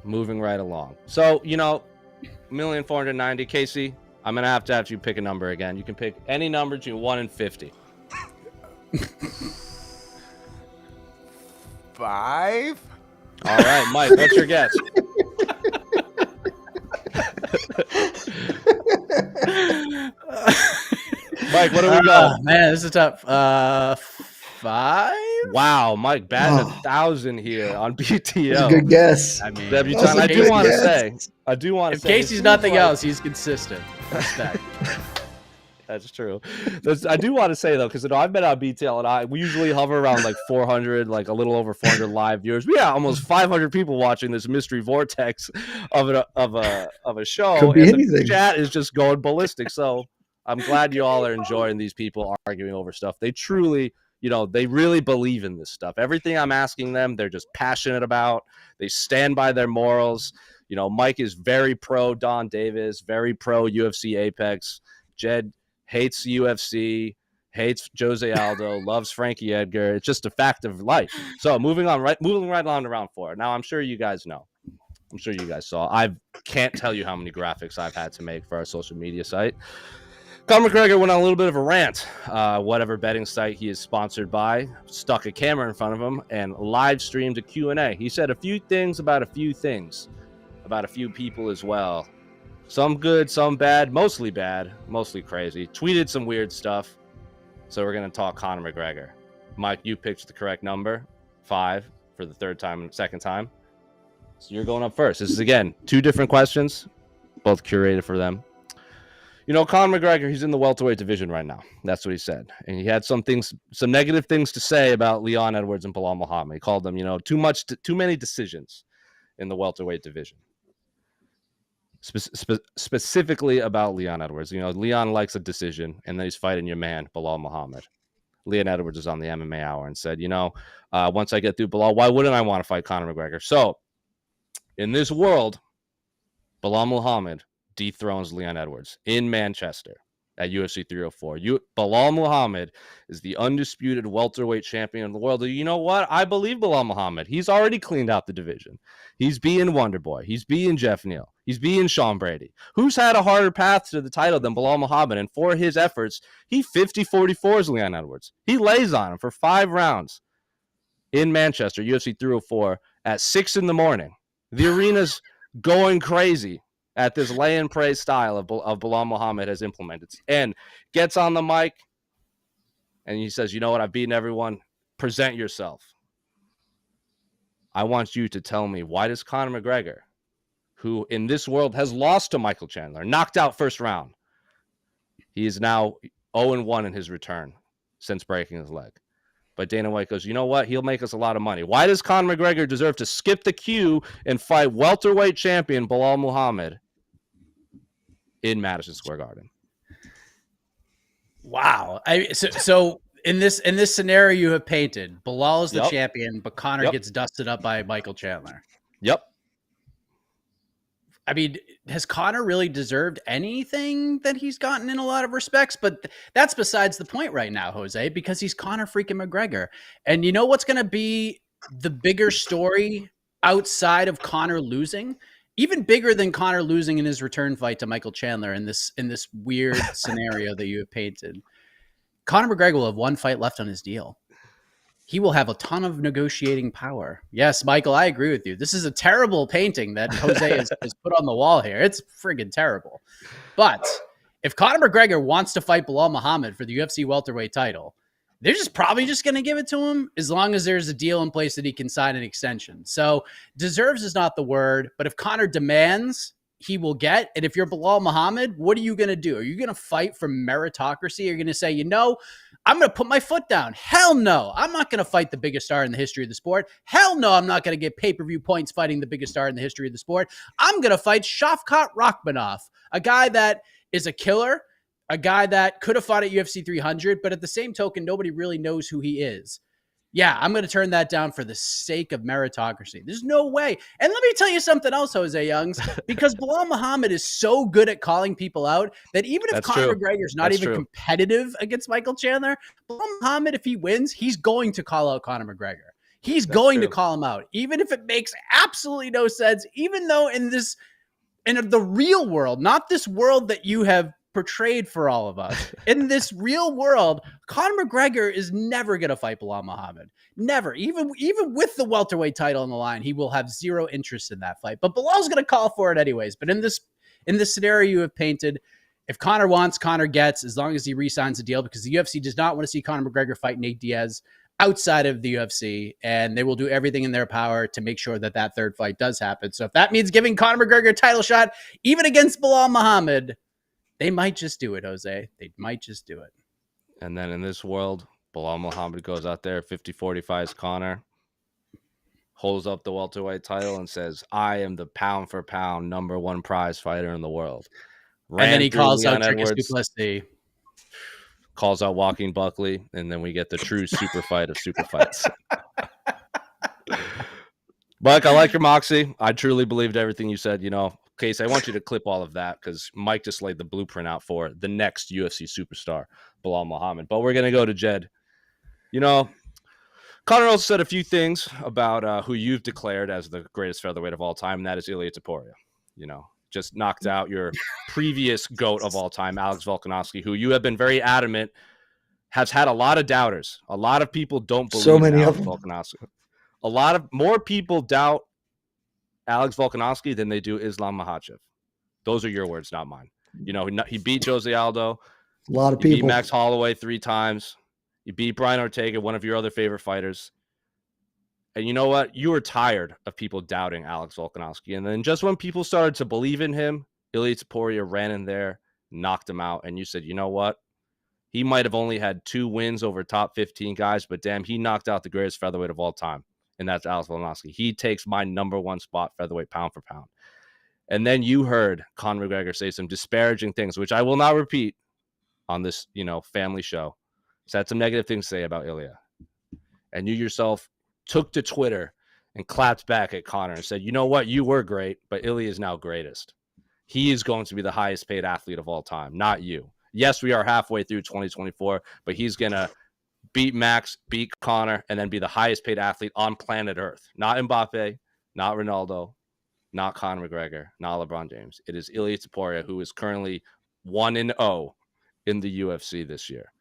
Moving right along. So 1,490,000. Casey, I'm gonna have to have you pick a number again. You can pick any number between 1 and 50. 5. All right, Mike. What's your guess? Mike, what do we got? Man, this is tough. 5. Wow, Mike, batting 1,000 here on BTL. That's a good guess. I mean, Debutant. I do want to say. If Casey's nothing else, he's consistent. Respect. That's true. I do want to say though, because I've been on BTL and we usually hover around like 400, like a little over 400 live viewers. We got almost 500 people watching this mystery vortex of a show. Could be and anything. The chat is just going ballistic. So I'm glad you all are enjoying these people arguing over stuff. They truly, they really believe in this stuff. Everything I'm asking them, they're just passionate about. They stand by their morals. Mike is very pro Don Davis, very pro UFC Apex. Jed hates UFC, hates Jose Aldo, loves Frankie Edgar. It's just a fact of life. So moving right on to round 4. Now I'm sure you guys know. I'm sure you guys saw. I can't tell you how many graphics I've had to make for our social media site. Conor McGregor went on a little bit of a rant. Whatever betting site he is sponsored by stuck a camera in front of him and live streamed a Q&A. He said a few things about a few things, about a few people as well. Some good, some bad, mostly crazy. Tweeted some weird stuff. So we're going to talk Conor McGregor. Mike, you picked the correct number, 5 for the second time. So you're going up first. This is, again, 2 different questions, both curated for them. Conor McGregor, he's in the welterweight division right now. That's what he said. And he had some negative things to say about Leon Edwards and Belal Muhammad. He called them, too many decisions in the welterweight division. Specifically about Leon Edwards. Leon likes a decision, and then he's fighting your man, Belal Muhammad. Leon Edwards was on the MMA Hour and said, once I get through Belal, why wouldn't I want to fight Conor McGregor? So, in this world, Belal Muhammad dethrones Leon Edwards in Manchester at UFC 304. Belal Muhammad is the undisputed welterweight champion of the world. You know what? I believe Belal Muhammad. He's already cleaned out the division. He's being Wonderboy. He's being Jeff Neal. He's being Sean Brady. Who's had a harder path to the title than Belal Muhammad? And for his efforts, he 50-44s Leon Edwards. He lays on him for 5 rounds in Manchester, UFC 304 at 6 in the morning. The arena's going crazy at this lay and pray style of Belal Muhammad has implemented, and gets on the mic and he says, you know what? I've beaten everyone. Present yourself. I want you to tell me, why does Conor McGregor, who in this world has lost to Michael Chandler, knocked out first round, he is now 0-1 in his return since breaking his leg. But Dana White goes, you know what? He'll make us a lot of money. Why does Conor McGregor deserve to skip the queue and fight welterweight champion Belal Muhammad in Madison Square Garden? Wow. So in this scenario you have painted, Belal is the Yep. champion, but Conor Yep. gets dusted up by Michael Chandler. Yep. I mean, has Conor really deserved anything that he's gotten in a lot of respects? But that's besides the point right now, Jose, because he's Conor freaking McGregor. And you know what's going to be the bigger story outside of Conor losing? Even bigger than Conor losing in his return fight to Michael Chandler in this weird scenario that you have painted. Conor McGregor will have one fight left on his deal. He will have a ton of negotiating power. Yes, Michael, I agree with you. This is a terrible painting that Jose has put on the wall here. It's friggin' terrible. But if Conor McGregor wants to fight Belal Muhammad for the UFC welterweight title, they're probably just going to give it to him as long as there's a deal in place that he can sign an extension. So deserves is not the word, but if Conor demands, he will get. And if you're Belal Muhammad, what are you going to do? Are you going to fight for meritocracy? Are you going to say, I'm going to put my foot down? Hell no. I'm not going to fight the biggest star in the history of the sport. Hell no, I'm not going to get pay-per-view points fighting the biggest star in the history of the sport. I'm going to fight Shavkat Rakhmonov, a guy that is a killer, a guy that could have fought at UFC 300, but at the same token, nobody really knows who he is. Yeah, I'm going to turn that down for the sake of meritocracy. There's no way. And let me tell you something else, Jose Youngs, because Belal Muhammad is so good at calling people out that even if Conor McGregor's not even competitive against Michael Chandler, Belal Muhammad, if he wins, he's going to call out Conor McGregor. He's going to call him out, even if it makes absolutely no sense, even though in the real world, not this world that you have portrayed for all of us. In this real world, Conor McGregor is never going to fight Belal Muhammad. Never. Even with the welterweight title on the line, he will have zero interest in that fight. But Belal's going to call for it anyways. But in this scenario you have painted, if Conor wants, Conor gets, as long as he re-signs the deal, because the UFC does not want to see Conor McGregor fight Nate Diaz outside of the UFC, and they will do everything in their power to make sure that third fight does happen. So if that means giving Conor McGregor a title shot, even against Belal Muhammad, they might just do it, Jose. They might just do it. And then in this world, Belal Muhammad goes out there, 50-45 Conor, holds up the welterweight title and says, I am the pound for pound #1 prize fighter in the world. And then he calls out Dricus Du Plessis. Calls out Joaquin Buckley, and then we get the true super fight of super fights. Mike, I like your moxie. I truly believed everything you said, Case, I want you to clip all of that because Mike just laid the blueprint out for the next UFC superstar, Belal Muhammad. But we're going to go to Jed. Conor also said a few things about who you've declared as the greatest featherweight of all time, and that is Ilia Topuria. Just knocked out your previous GOAT of all time, Alex Volkanovski, who you have been very adamant has had a lot of doubters. A lot of people don't believe so many Alex of them. Volkanovski. More people doubt Alex Volkanovski than they do Islam Makhachev. Those are your words, not mine. He beat Jose Aldo. A lot of people. He beat Max Holloway 3 times. You beat Brian Ortega, one of your other favorite fighters. And you know what? You were tired of people doubting Alex Volkanovski. And then just when people started to believe in him, Ilia Topuria ran in there, knocked him out. And you said, you know what? He might have only had 2 wins over top 15 guys, but damn, he knocked out the greatest featherweight of all time. And that's Alex Volkanovski. He takes my #1 spot, featherweight, pound for pound. And then you heard Conor McGregor say some disparaging things, which I will not repeat on this, family show. So had some negative things to say about Ilia. And you yourself took to Twitter and clapped back at Conor and said, you know what? You were great, but Ilia is now greatest. He is going to be the highest paid athlete of all time, not you. Yes, we are halfway through 2024, but he's going to beat Max, beat Conor, and then be the highest paid athlete on planet Earth. Not Mbappe, not Ronaldo, not Conor McGregor, not LeBron James. It is Ilia Topuria, who is currently 1-0 in the UFC this year.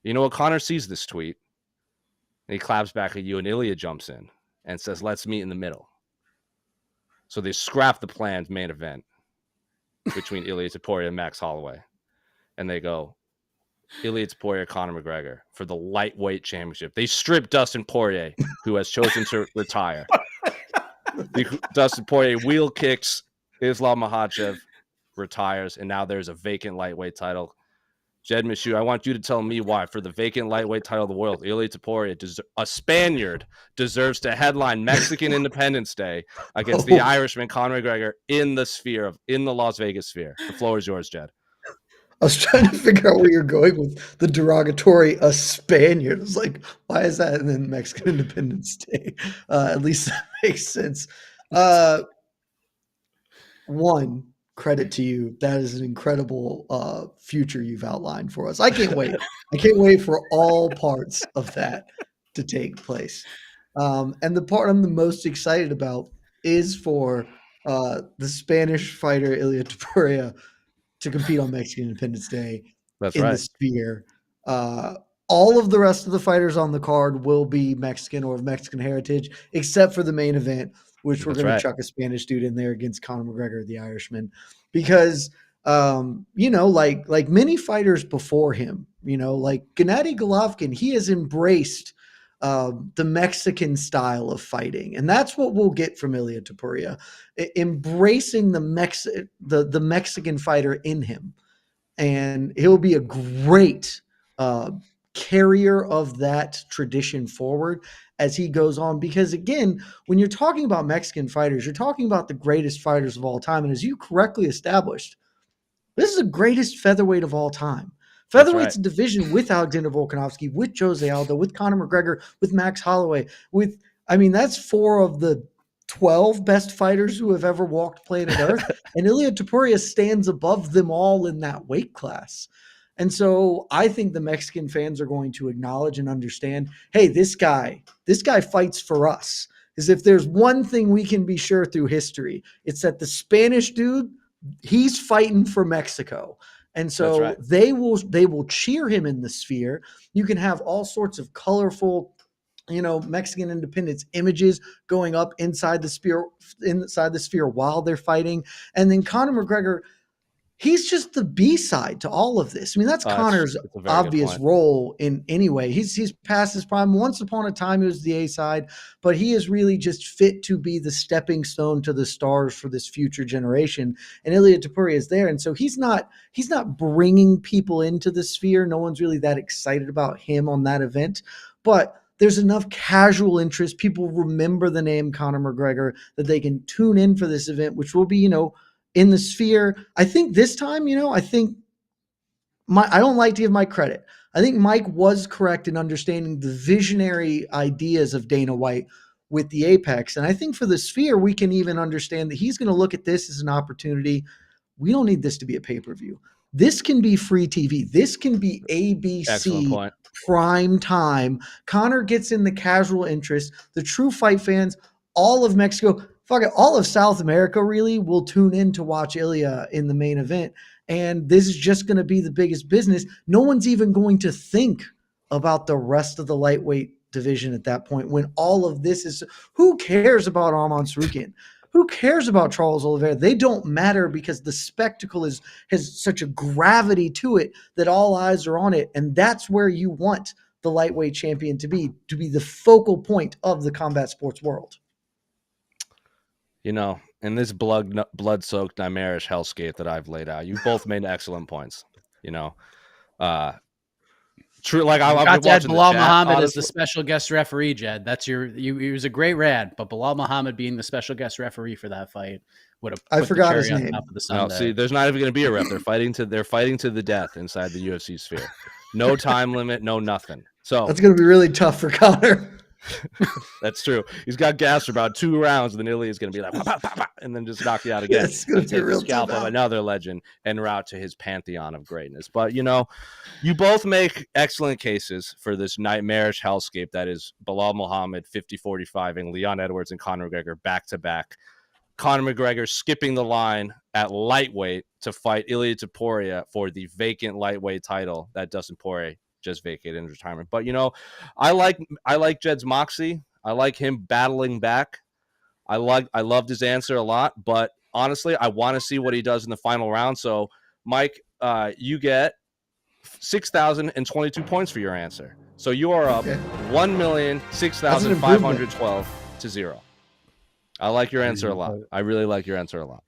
You know what? Conor sees this tweet, and he claps back at you, and Ilia jumps in and says, let's meet in the middle. So they scrap the planned main event between Ilia Topuria and Max Holloway. And they go, Ilia Topuria, Conor McGregor for the lightweight championship. They strip Dustin Poirier, who has chosen to retire. Dustin Poirier wheel kicks Islam Makhachev, retires, and now there's a vacant lightweight title. Jed Meshew, I want you to tell me why, for the vacant lightweight title of the world, Ilia Topuria, a Spaniard, deserves to headline Mexican Independence Day against the Irishman Conor McGregor in the Las Vegas sphere. The floor is yours, Jed. I was trying to figure out where you're going with the derogatory a Spaniard. It's like, why is that? And then Mexican Independence Day. At least that makes sense. One, credit to you. That is an incredible future you've outlined for us. I can't wait. I can't wait for all parts of that to take place. And the part I'm the most excited about is for the Spanish fighter Ilia Topuria to compete on Mexican Independence Day That's in right. the Sphere. All of the rest of the fighters on the card will be Mexican or of Mexican heritage, except for the main event, which we're going to chuck a Spanish dude in there against Conor McGregor, the Irishman, because like many fighters before him, like Gennady Golovkin, he has embraced the Mexican style of fighting, and that's what we'll get from Ilia Topuria, embracing the Mexican fighter in him, and he'll be a great carrier of that tradition forward as he goes on. Because again, when you're talking about Mexican fighters, you're talking about the greatest fighters of all time, and as you correctly established, this is the greatest featherweight of all time. Featherweight's a division with Alexander Volkanovski, with Jose Aldo, with Conor McGregor, with Max Holloway, that's 4 of the 12 best fighters who have ever walked planet Earth. And Ilia Topuria stands above them all in that weight class. And so I think the Mexican fans are going to acknowledge and understand, hey, this guy fights for us. Because if there's one thing we can be sure through history, it's that the Spanish dude, he's fighting for Mexico. And so they will cheer him in the Sphere. You can have all sorts of colorful, Mexican independence images going up inside the sphere while they're fighting. And then Conor McGregor, he's just the B-side to all of this. I mean, that's Conor's obvious role in any way. He's past his prime. Once upon a time, he was the A-side, but he is really just fit to be the stepping stone to the stars for this future generation. And Ilia Topuria is there. And so he's not bringing people into the Sphere. No one's really that excited about him on that event. But there's enough casual interest. People remember the name Conor McGregor that they can tune in for this event, which will be, in the Sphere. I think this time, I don't like to give Mike credit. I think Mike was correct in understanding the visionary ideas of Dana White with the Apex. And I think for the Sphere, we can even understand that he's going to look at this as an opportunity. We don't need this to be a pay-per-view. This can be free TV. This can be ABC prime time. Conor gets in the casual interest. The true fight fans, all of Mexico, all of South America really will tune in to watch Ilia in the main event. And this is just going to be the biggest business. No one's even going to think about the rest of the lightweight division at that point when all of this is, who cares about Arman Tsarukyan? Who cares about Charles Oliveira? They don't matter because the spectacle has such a gravity to it that all eyes are on it. And that's where you want the lightweight champion to be the focal point of the combat sports world. In this blood-soaked nightmarish hellscape that I've laid out, you both made excellent points. True, like I got to add Belal Muhammad as the special guest referee, Jed. He was a great rad, but Belal Muhammad being the special guest referee for that fight would have. I forgot his name. No, see, there's not even going to be a ref. They're fighting to the death inside the UFC Sphere. No time limit, no nothing. So that's going to be really tough for Conor. That's true. He's got gas for about 2 rounds, and then Ilia is going to be like, bah, bah, bah, bah, and then just knock you out again. It's going to be a real scalp of another legend and route to his pantheon of greatness. But you both make excellent cases for this nightmarish hellscape that is Belal Muhammad 50-45 and Leon Edwards and Conor McGregor back to back. Conor McGregor skipping the line at lightweight to fight Ilia Topuria for the vacant lightweight title that Dustin Poirier just vacated in retirement. But I like Jed's moxie. I like him battling back. I loved his answer a lot, but honestly, I want to see what he does in the final round. So Mike, you get 6,022 points for your answer. So you are up 1,006,512 to 0. I like your answer a lot. I really like your answer a lot.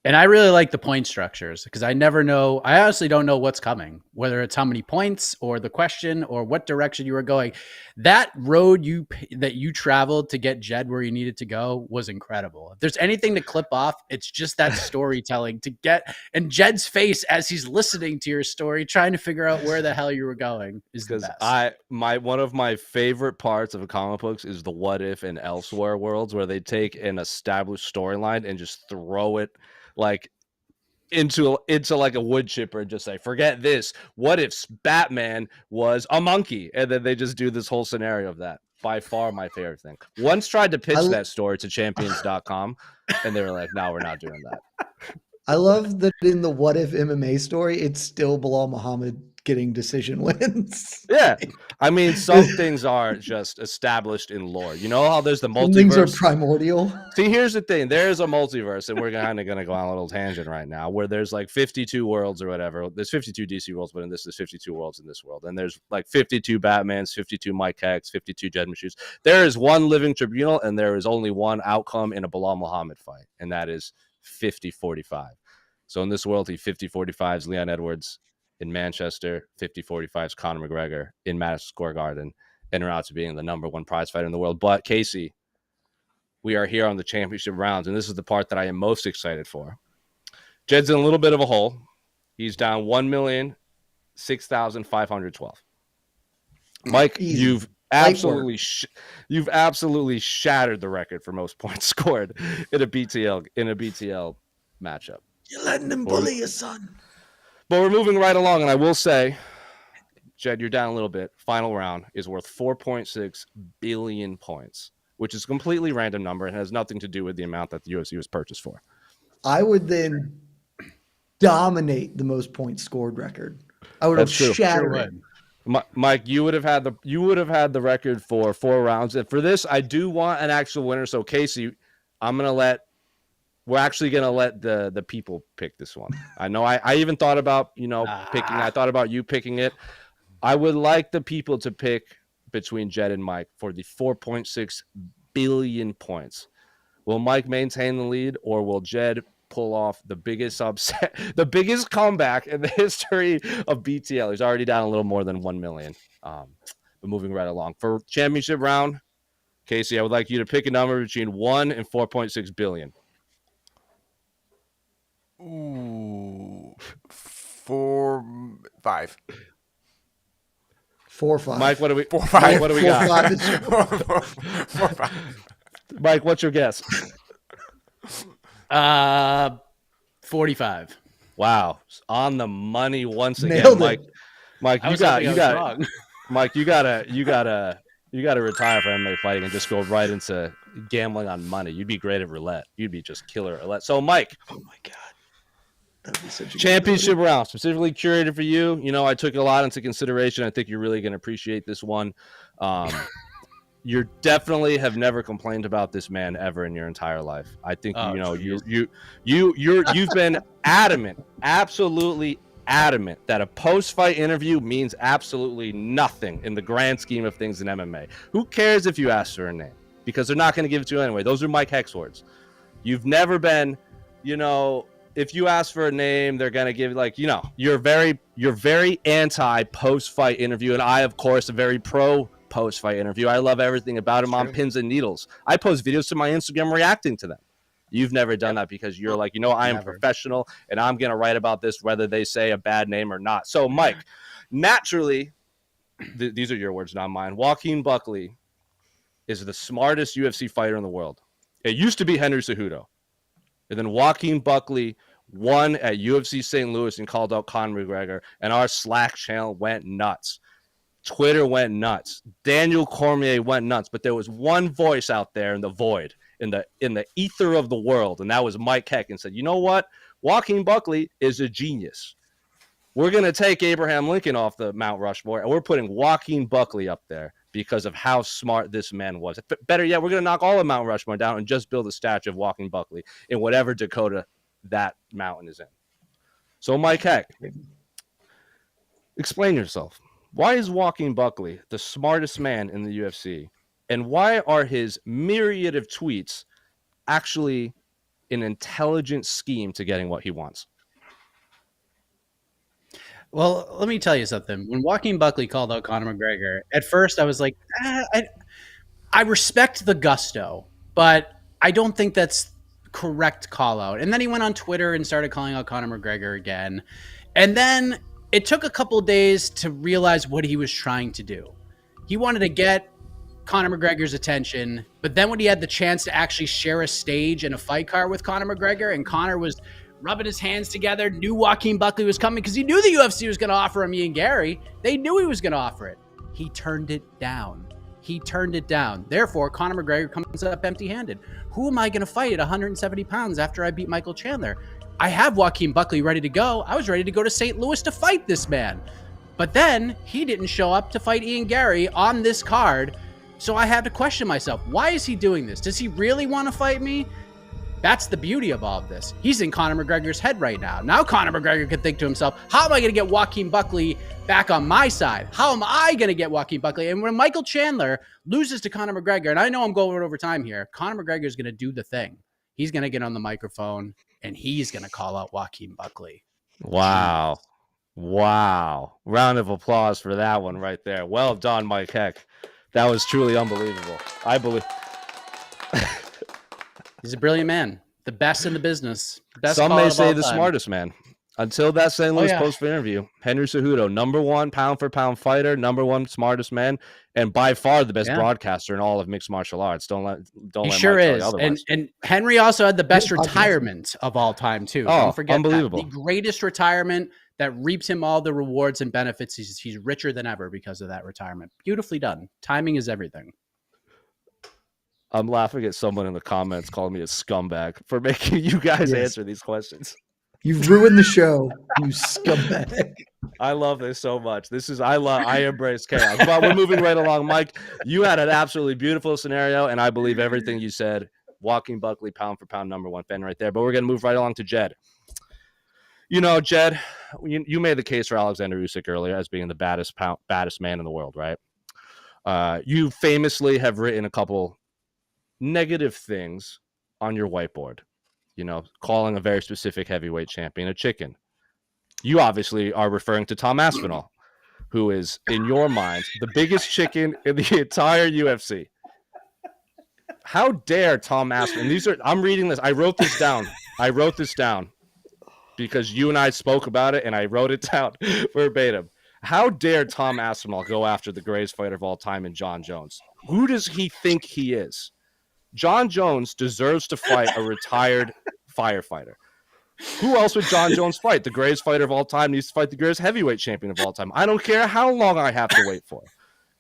And I really like the point structures because I never know. I honestly don't know what's coming, whether it's how many points or the question or what direction you were going. That road that you traveled to get Jed where you needed to go was incredible. If there's anything to clip off, it's just that storytelling to get, and Jed's face as he's listening to your story, trying to figure out where the hell you were going is the best. One of my favorite parts of comic books is the what if and elsewhere worlds where they take an established storyline and just throw it like into like a wood chipper and just say, forget this. What if Batman was a monkey? And then they just do this whole scenario of that. By far my favorite thing. Once tried to pitch that story to champions.com and they were like, no, we're not doing that. I love that in the what if MMA story, it's still Belal Muhammad getting decision wins. Yeah. I mean, some things are just established in lore. You know how there's the multiverse? Some things are primordial. See, here's the thing. There's a multiverse, and we're kind of going to go on a little tangent right now, where there's like 52 worlds or whatever. There's 52 DC worlds, but in this, there's 52 worlds in this world. And there's like 52 Batmans, 52 Mike Hecks, 52 Jed Mashoes. There is one living tribunal, and there is only one outcome in a Belal Muhammad fight, and that is 50-45. So in this world, he 50-45s Leon Edwards. In Manchester, 50-45's Conor McGregor in Madison Square Garden, and are out to being the number one prize fighter in the world. But Casey, we are here on the championship rounds, and this is the part that I am most excited for. Jed's in a little bit of a hole. He's down 1,006,512. Mike, Easy. you've absolutely shattered the record for most points scored in a BTL matchup. You're letting him bully your son. But we're moving right along, and I will say, Jed, you're down a little bit. Final round is worth 4.6 billion points, which is a completely random number and has nothing to do with the amount that the UFC was purchased for. I would then dominate the most points scored record. I would have shattered it. Mike, you would have had the record for 4 rounds. And for this, I do want an actual winner. So Casey, we're actually going to let the people pick this one. I know I even thought about, picking. I thought about you picking it. I would like the people to pick between Jed and Mike for the 4.6 billion points. Will Mike maintain the lead, or will Jed pull off the biggest upset, the biggest comeback in the history of BTL? He's already down a little more than 1 million. But moving right along. For championship round, Casey, I would like you to pick a number between 1 and 4.6 billion. Ooh, 4, 5. 4, 5. Mike, what do we? 4, 5. What do we 4, got? 4, 5. Mike, what's your guess? 45. Wow, on the money once again, Nailed Mike. it. Mike, you got. Mike, you gotta retire from MMA fighting and just go right into gambling on money. You'd be great at roulette. You'd be just killer at roulette. So, Mike. Oh my God. That'd be such a championship round, specifically curated for you. I took a lot into consideration. I think you're really going to appreciate this one. You definitely have never complained about this man ever in your entire life. I think you've been adamant, absolutely adamant that a post-fight interview means absolutely nothing in the grand scheme of things in MMA. Who cares if you ask for a name? Because they're not going to give it to you anyway. Those are Mike Heck's words. You've never been, if you ask for a name, they're going to give you're very anti post-fight interview. And I, of course, am very pro post-fight interview. I love everything about him on pins and needles. I post videos to my Instagram reacting to them. You've never done that because you're like, I am professional and I'm going to write about this, whether they say a bad name or not. So, Mike, naturally, these are your words, not mine. Joaquin Buckley is the smartest UFC fighter in the world. It used to be Henry Cejudo. And then Joaquin Buckley won at UFC St. Louis and called out Conor McGregor, and our Slack channel went nuts. Twitter went nuts. Daniel Cormier went nuts. But there was one voice out there in the void, in the ether of the world, and that was Mike Heck, and said, you know what? Joaquin Buckley is a genius. We're going to take Abraham Lincoln off the Mount Rushmore, and we're putting Joaquin Buckley up there because of how smart this man was. Better yet, we're going to knock all of Mount Rushmore down and just build a statue of Joaquin Buckley in whatever Dakota that mountain is in. So, Mike Heck, explain yourself. Why is Joaquin Buckley the smartest man in the UFC? And why are his myriad of tweets actually an intelligent scheme to getting what he wants. Well, let me tell you something. When Joaquin Buckley called out Conor McGregor, at first I was like, I respect the gusto, but I don't think that's correct call out. And then he went on Twitter and started calling out Conor McGregor again. And then it took a couple of days to realize what he was trying to do. He wanted to get Conor McGregor's attention, but then when he had the chance to actually share a stage and a fight card with Conor McGregor, and Conor was rubbing his hands together, knew Joaquin Buckley was coming because he knew the UFC was going to offer him Ian Gary. They knew he was going to offer it. He turned it down. Therefore, Conor McGregor comes up empty-handed. Who am I going to fight at 170 pounds after I beat Michael Chandler? I have Joaquin Buckley ready to go. I was ready to go to St. Louis to fight this man. But then he didn't show up to fight Ian Gary on this card. So I had to question myself. Why is he doing this? Does he really want to fight me? That's the beauty of all of this. He's in Conor McGregor's head right now. Now Conor McGregor can think to himself, how am I going to get Joaquin Buckley back on my side? How am I going to get Joaquin Buckley? And when Michael Chandler loses to Conor McGregor, and I know I'm going over time here, Conor McGregor is going to do the thing. He's going to get on the microphone, and he's going to call out Joaquin Buckley. Wow. Round of applause for that one right there. Well done, Mike Heck. That was truly unbelievable. I believe... He's a brilliant man. The best in the business. Some may say the smartest man. Until that St. Louis post-fight interview, Henry Cejudo, #1 pound-for-pound fighter, #1 smartest man, and by far the best broadcaster in all of mixed martial arts. Don't let he sure is. And Henry also had the best retirement of all time, too. Don't forget unbelievable. The greatest retirement that reaps him all the rewards and benefits. He's richer than ever because of that retirement. Beautifully done. Timing is everything. I'm laughing at someone in the comments calling me a scumbag for making you guys answer these questions. You've ruined the show, you scumbag. I love this so much. I embrace chaos. But we're moving right along. Mike, you had an absolutely beautiful scenario, and I believe everything you said. Joaquin Buckley, pound for pound, #1 fan right there. But we're going to move right along to Jed. You know, Jed, you made the case for Oleksander Usyk earlier as being the baddest man in the world, right? You famously have written a couple negative things on your whiteboard, you know, calling a very specific heavyweight champion a chicken. You obviously are referring to Tom Aspinall, who is, in your mind, the biggest chicken in the entire UFC. How dare Tom Aspinall? I'm reading this. I wrote this down because you and I spoke about it, and I wrote it down verbatim. How dare Tom Aspinall go after the greatest fighter of all time in John Jones? Who does he think he is? John Jones deserves to fight a retired firefighter. Who else would John Jones fight? The greatest fighter of all time needs to fight the greatest heavyweight champion of all time. I don't care how long I have to wait for.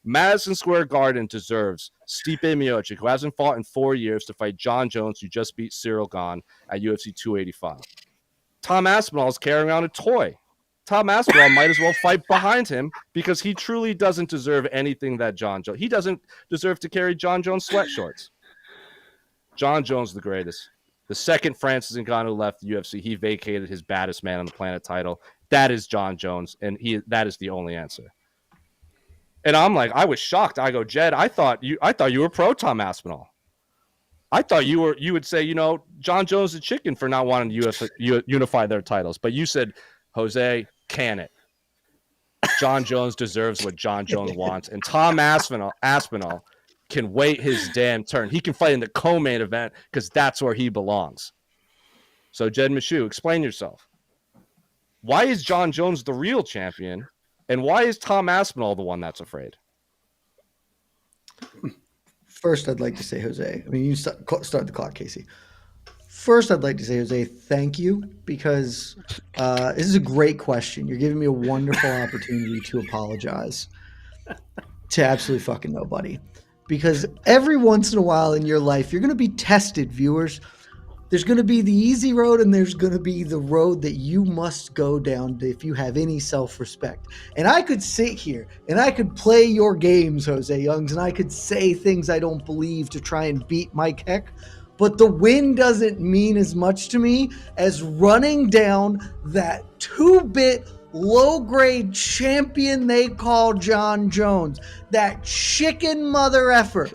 Madison Square Garden deserves Stipe Miocic, who hasn't fought in 4 years, to fight John Jones, who just beat Cyril Gane at UFC 285. Tom Aspinall is carrying around a toy. Tom Aspinall might as well fight behind him because he truly doesn't deserve anything that John Jones. He doesn't deserve to carry John Jones sweatshorts. John Jones, the greatest. The second Francis Ngannou left the UFC, he vacated his baddest man on the planet title. That is John Jones, and that is the only answer. And I'm like, I was shocked. I go, Jed, I thought you were pro Tom Aspinall. I thought you would say, you know, John Jones is a chicken for not wanting to unify their titles. But you said, Jose, can it? John Jones deserves what John Jones wants, and Tom Aspinall can wait his damn turn. He can fight in the co-main event because that's where he belongs. So, Jed Meshew, explain yourself. Why is John Jones the real champion, and why is Tom Aspinall the one that's afraid? First, I'd like to say, Jose, I mean, you start the clock, Casey. First, I'd like to say, Jose, thank you, because this is a great question. You're giving me a wonderful opportunity to apologize to absolutely fucking nobody. Because every once in a while in your life, you're going to be tested, viewers. There's going to be the easy road, and there's going to be the road that you must go down if you have any self-respect. And I could sit here, and I could play your games, Jose Youngs, and I could say things I don't believe to try and beat Mike Heck. But the win doesn't mean as much to me as running down that 2-bit low-grade champion they call John Jones. That chicken mother effer.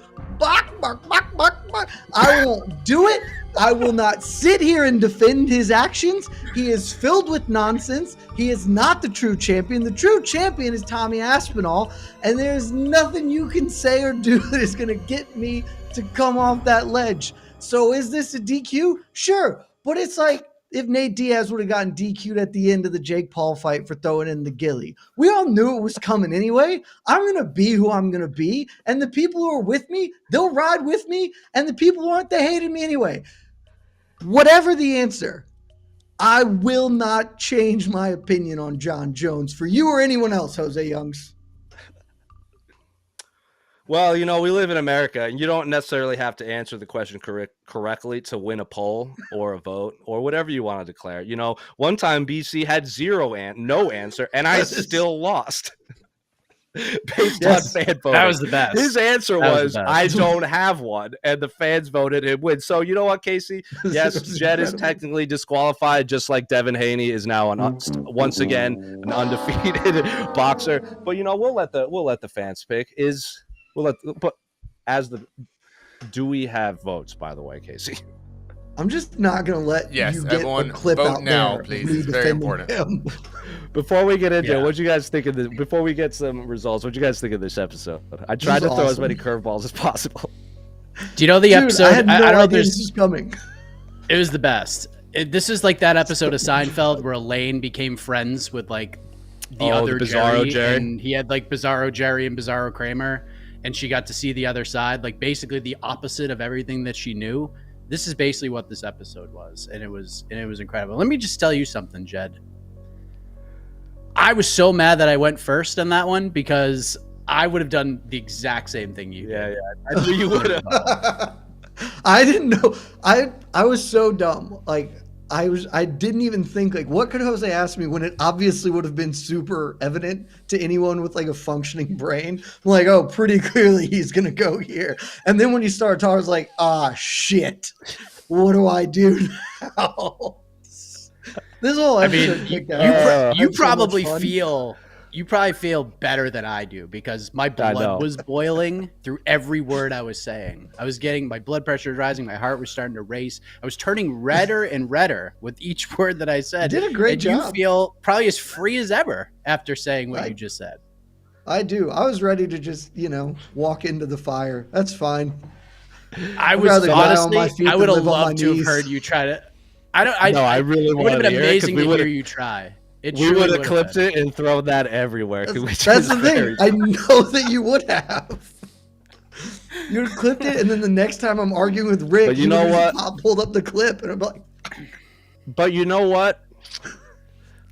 I won't do it. I will not sit here and defend his actions. He is filled with nonsense. He is not the true champion. The true champion is Tommy Aspinall, and there's nothing you can say or do that is going to get me to come off that ledge. So is this a DQ? Sure, but it's like if Nate Diaz would have gotten DQ'd at the end of the Jake Paul fight for throwing in the ghillie. We all knew it was coming anyway. I'm going to be who I'm going to be, and the people who are with me, they'll ride with me, and the people who aren't, they hated me anyway. Whatever the answer, I will not change my opinion on John Jones for you or anyone else, Jose Youngs. Well, we live in America, and you don't necessarily have to answer the question correctly to win a poll or a vote or whatever you want to declare. One time BC had no answer, and I still lost. Based on fan voting. That was the best. His answer was I don't have one, and the fans voted it win. So you know what, Casey? Yes, Jed is technically disqualified, just like Devin Haney is now once again an undefeated boxer. But we'll let the fans pick. Do we have votes, by the way, Casey? I'm just not going to let you get a clip vote out now, there. Please. It's very important. Before we get into it, what you guys think of this? Before we get some results, what you guys think of this episode? I tried to throw as many curveballs as possible. Do you know the episode? I had no I don't know if idea this was coming. It was the best. This is like that episode of Seinfeld where Elaine became friends with like the other Bizarro Jerry, and he had like Bizarro Jerry and Bizarro Kramer, and she got to see the other side, like basically the opposite of everything that she knew. This is basically what this episode was, and it was incredible. Let me just tell you something, Jed. I was so mad that I went first on that one because I would have done the exact same thing you did. Yeah. I knew you would have. I didn't know. I was so dumb. Like I didn't even think like what could Jose ask me when it obviously would have been super evident to anyone with like a functioning brain. I'm like, oh, pretty clearly he's gonna go here. And then when you start talking, I was like, shit. What do I do now? This whole episode, you probably feel better than I do because my blood was boiling through every word I was saying. I was getting my blood pressure was rising, my heart was starting to race. I was turning redder and redder with each word that I said. You did a great job. You feel probably as free as ever after saying what you just said. I do. I was ready to just, walk into the fire. That's fine. I would have loved to have heard you try to. I really would have been amazing to hear you try. We would have clipped it and thrown that everywhere. That's the thing. I know that you would have. You would have clipped it, and then the next time I'm arguing with Rick, but you know what? I pulled up the clip, and I'm like. But you know what?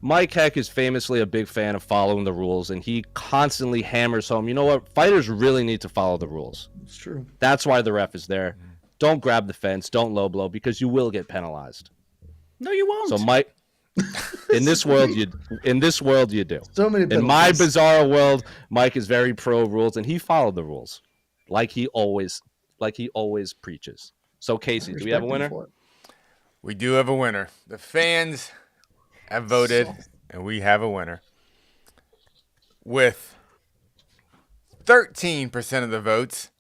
Mike Heck is famously a big fan of following the rules, and he constantly hammers home. You know what? Fighters really need to follow the rules. It's true. That's why the ref is there. Don't grab the fence. Don't low blow because you will get penalized. No, you won't. So Mike, in this world you do. So many penalties. In my bizarre world, Mike is very pro rules, and he followed the rules, like he always preaches. So Casey, do we have a winner? We do have a winner. The fans have voted, and we have a winner with 13% of the votes.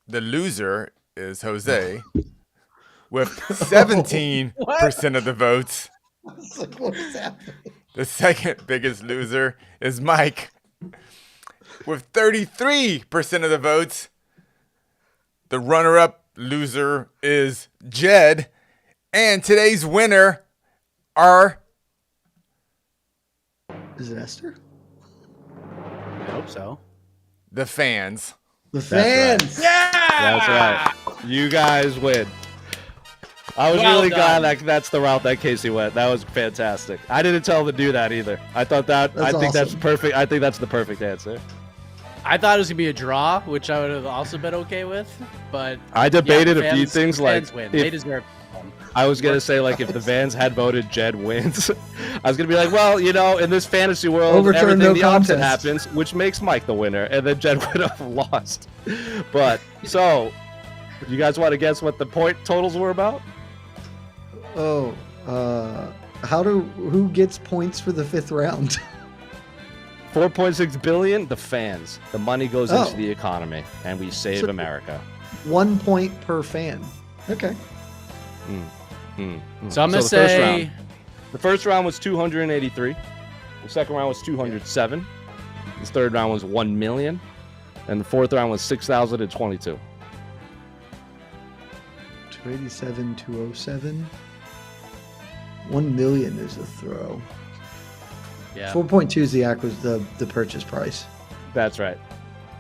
The loser is Jose. With 17% of the votes. Like, what is happening? The second biggest loser is Mike. With 33% of the votes. The runner-up loser is Jed. And today's winner are... Is it Esther? I hope so. The fans. The fans. Right. Yeah! That's right. You guys win. I was really glad that's the route that Casey went. That was fantastic. I didn't tell him to do that either. I thought that. I think that's perfect. I think that's the perfect answer. I thought it was gonna be a draw, which I would have also been okay with. But I debated a few things like they deserve. I was gonna say like if the fans had voted Jed wins, I was gonna be like, well, in this fantasy world, everything the opposite happens, which makes Mike the winner, and then Jed would have lost. But so, you guys want to guess what the point totals were about? Oh, who gets points for the fifth round? 4.6 billion. The fans. The money goes into the economy, and we save America. 1 point per fan. Okay. So I'm gonna say the first round was 283. The second round was 207. The third round was 1 million, and the fourth round was 6,022. 287, 207. 1 million is the throw. yeah. 4.2 is the purchase price. That's right.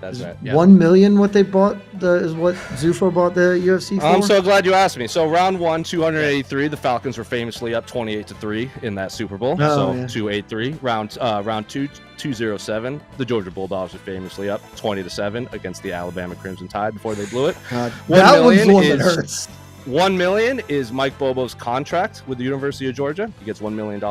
That's right. Yeah. 1 million what they bought is what Zufo bought the UFC for? I'm so glad you asked me. So round 1, 283. The Falcons were famously up 28-3 in that Super Bowl. Oh, yeah. 283. Round 2, 207. The Georgia Bulldogs were famously up 20-7 against the Alabama Crimson Tide before they blew it. God, 1 that one's the million one that is- hurts. 1 million is Mike Bobo's contract with the University of Georgia. He gets $1 million.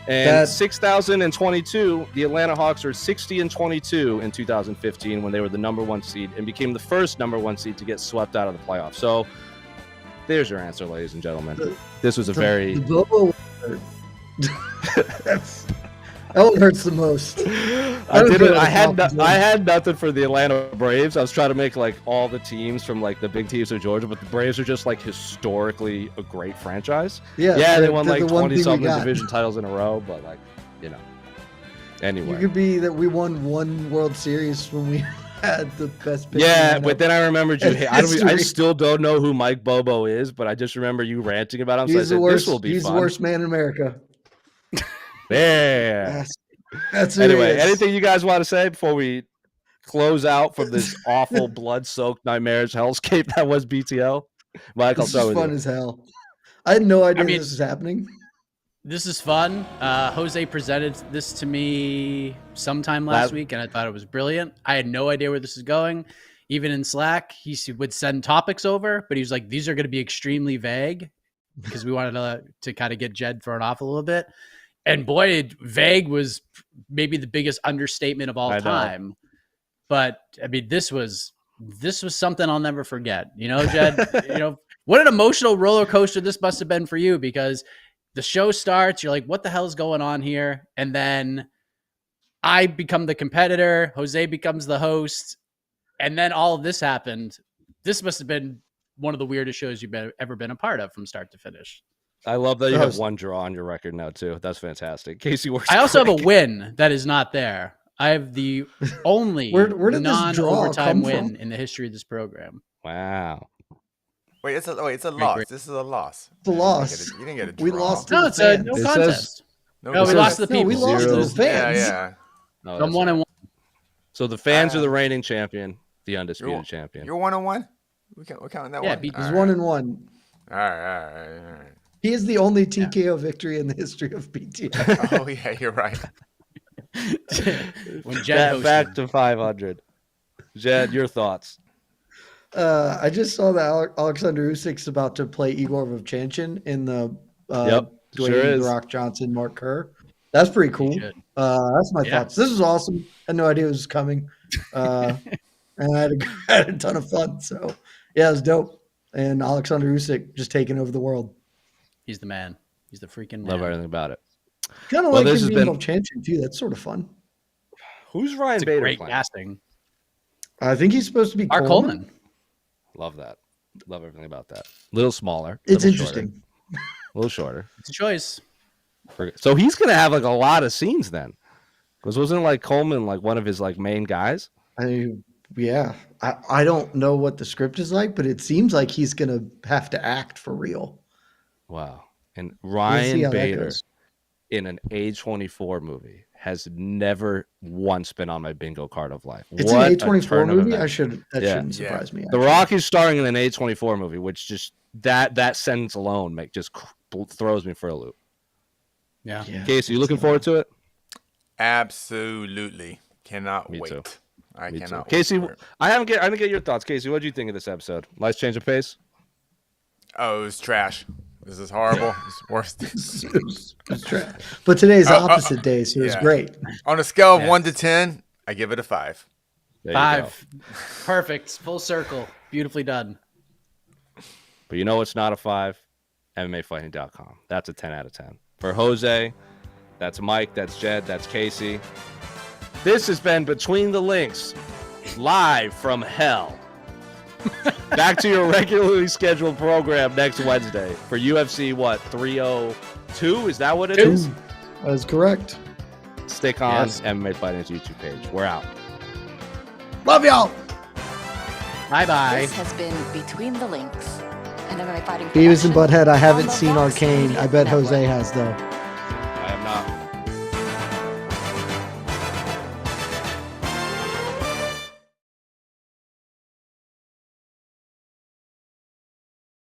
And 6,022, the Atlanta Hawks were 60-22 in 2015 when they were the number 1 seed and became the first number 1 seed to get swept out of the playoffs. So there's your answer, ladies and gentlemen. This was a very... The Bobo hurt. That one hurts the most. I had nothing for the Atlanta Braves. I was trying to make like all the teams from like the big teams of Georgia, but the Braves are just like historically a great franchise. Yeah, they won like 20-something division titles in a row, but like, you know. Anyway. You could be that we won 1 World Series when we had the best pitcher. Yeah, but then I remembered you. in I history. still don't know who Mike Bobo is, but I just remember you ranting about him. So I He's said, the worst. this will be He's fun. the worst man in America. Yeah. That's who Anyway, he is. anything you guys want to say before we close out from this awful blood-soaked nightmarish hellscape that was BTL? Mike, I'll This start is with fun you. as hell. I had no idea I mean- this was happening. This is fun. Jose presented this to me sometime last week, and I thought it was brilliant. I had no idea where this is going. Even in Slack, he would send topics over, but he was like, these are going to be extremely vague because we wanted to kind of get Jed thrown off a little bit. And boy, vague was maybe the biggest understatement of all time. But I mean, this was something I'll never forget. You know, Jed, what an emotional roller coaster this must have been for you, because the show starts, you're like, what the hell is going on here? And then I become the competitor, Jose becomes the host, and then all of this happened. This must have been one of the weirdest shows you've ever been a part of from start to finish. I love that you have 1 draw on your record now, too. That's fantastic. Casey works I also quick. have a win that is not there. I have the only Where did this draw non-overtime come win from? in the history of this program. Wow. Wait, it's a Great, loss. great. This is a loss. It's a loss. You didn't get a draw. We lost to No, the it's a fans. no It contest. No, No, we it lost says- to the people. No, we lost to Zero. the fans. Yeah. No, I'm that's 1-1. So the fans are the reigning champion, the undisputed champion. You're 1-1. We're counting that Yeah, one. beat- He's All 1-1. All right. He is the only TKO victory in the history of BTL. Oh yeah, you're right. When Jed Back hosted. to 500. Jed, your thoughts? I just saw that Oleksander Usyk's about to play Igor Vovchanchyn in the Yep, Dwayne sure is. The Rock Johnson, Mark Kerr. That's pretty cool. should. That's my Yeah. thoughts. This is awesome. I had no idea it was coming. And I had a ton of fun. So, yeah, it was dope. And Oleksander Usyk just taking over the world. He's the man. He's the freaking man. Love everything about it. Kind of Well, like this him has being been- Vovchanchyn, too. That's sort of fun. Who's Ryan It's a Bader great playing? casting. I think he's supposed to be Mark Coleman. Love that. Love everything about that. Little smaller. It's little shorter, interesting. A little shorter. It's a choice. So he's gonna have like a lot of scenes then, because wasn't like Coleman like one of his like main guys? I don't know what the script is like, but it seems like he's going to have to act for real. Wow. And We'll see Ryan how that Bader goes. in an A24 movie has never once been on my bingo card of life. It's What an a A24 turn of movie. events. That Yeah. shouldn't surprise me. The actually. Rock is starring in an A24 movie, which just that sentence alone throws me for a loop. Yeah. Yeah. Casey, you looking forward to it? Absolutely. Cannot Me wait. too. I Me too. cannot wait Casey, for it. I didn't get your thoughts. Casey, what did you think of this episode? Nice change of pace. Oh, it was trash. This is horrible. It's worse. It's trash. But today's opposite day, so it's yeah. great. On a scale of Yeah. 1 to 10, I give it a 5. There you go. 5. Perfect. Full circle. Beautifully done. But you know it's not a 5? MMAfighting.com. That's a 10 out of 10. For Jose, that's Mike, that's Jed, that's Casey. This has been Between the Links, live from hell. Back to your regularly scheduled program next Wednesday for UFC, 302? Is that what it is? That is correct. Stick on MMA Fighting's YouTube page. We're out. Love y'all. Bye-bye. This has been Between the Links, an MMA Fighting Beavis and production Butthead, I on haven't the seen Vox Arcane. Media I bet Network. Jose has, though.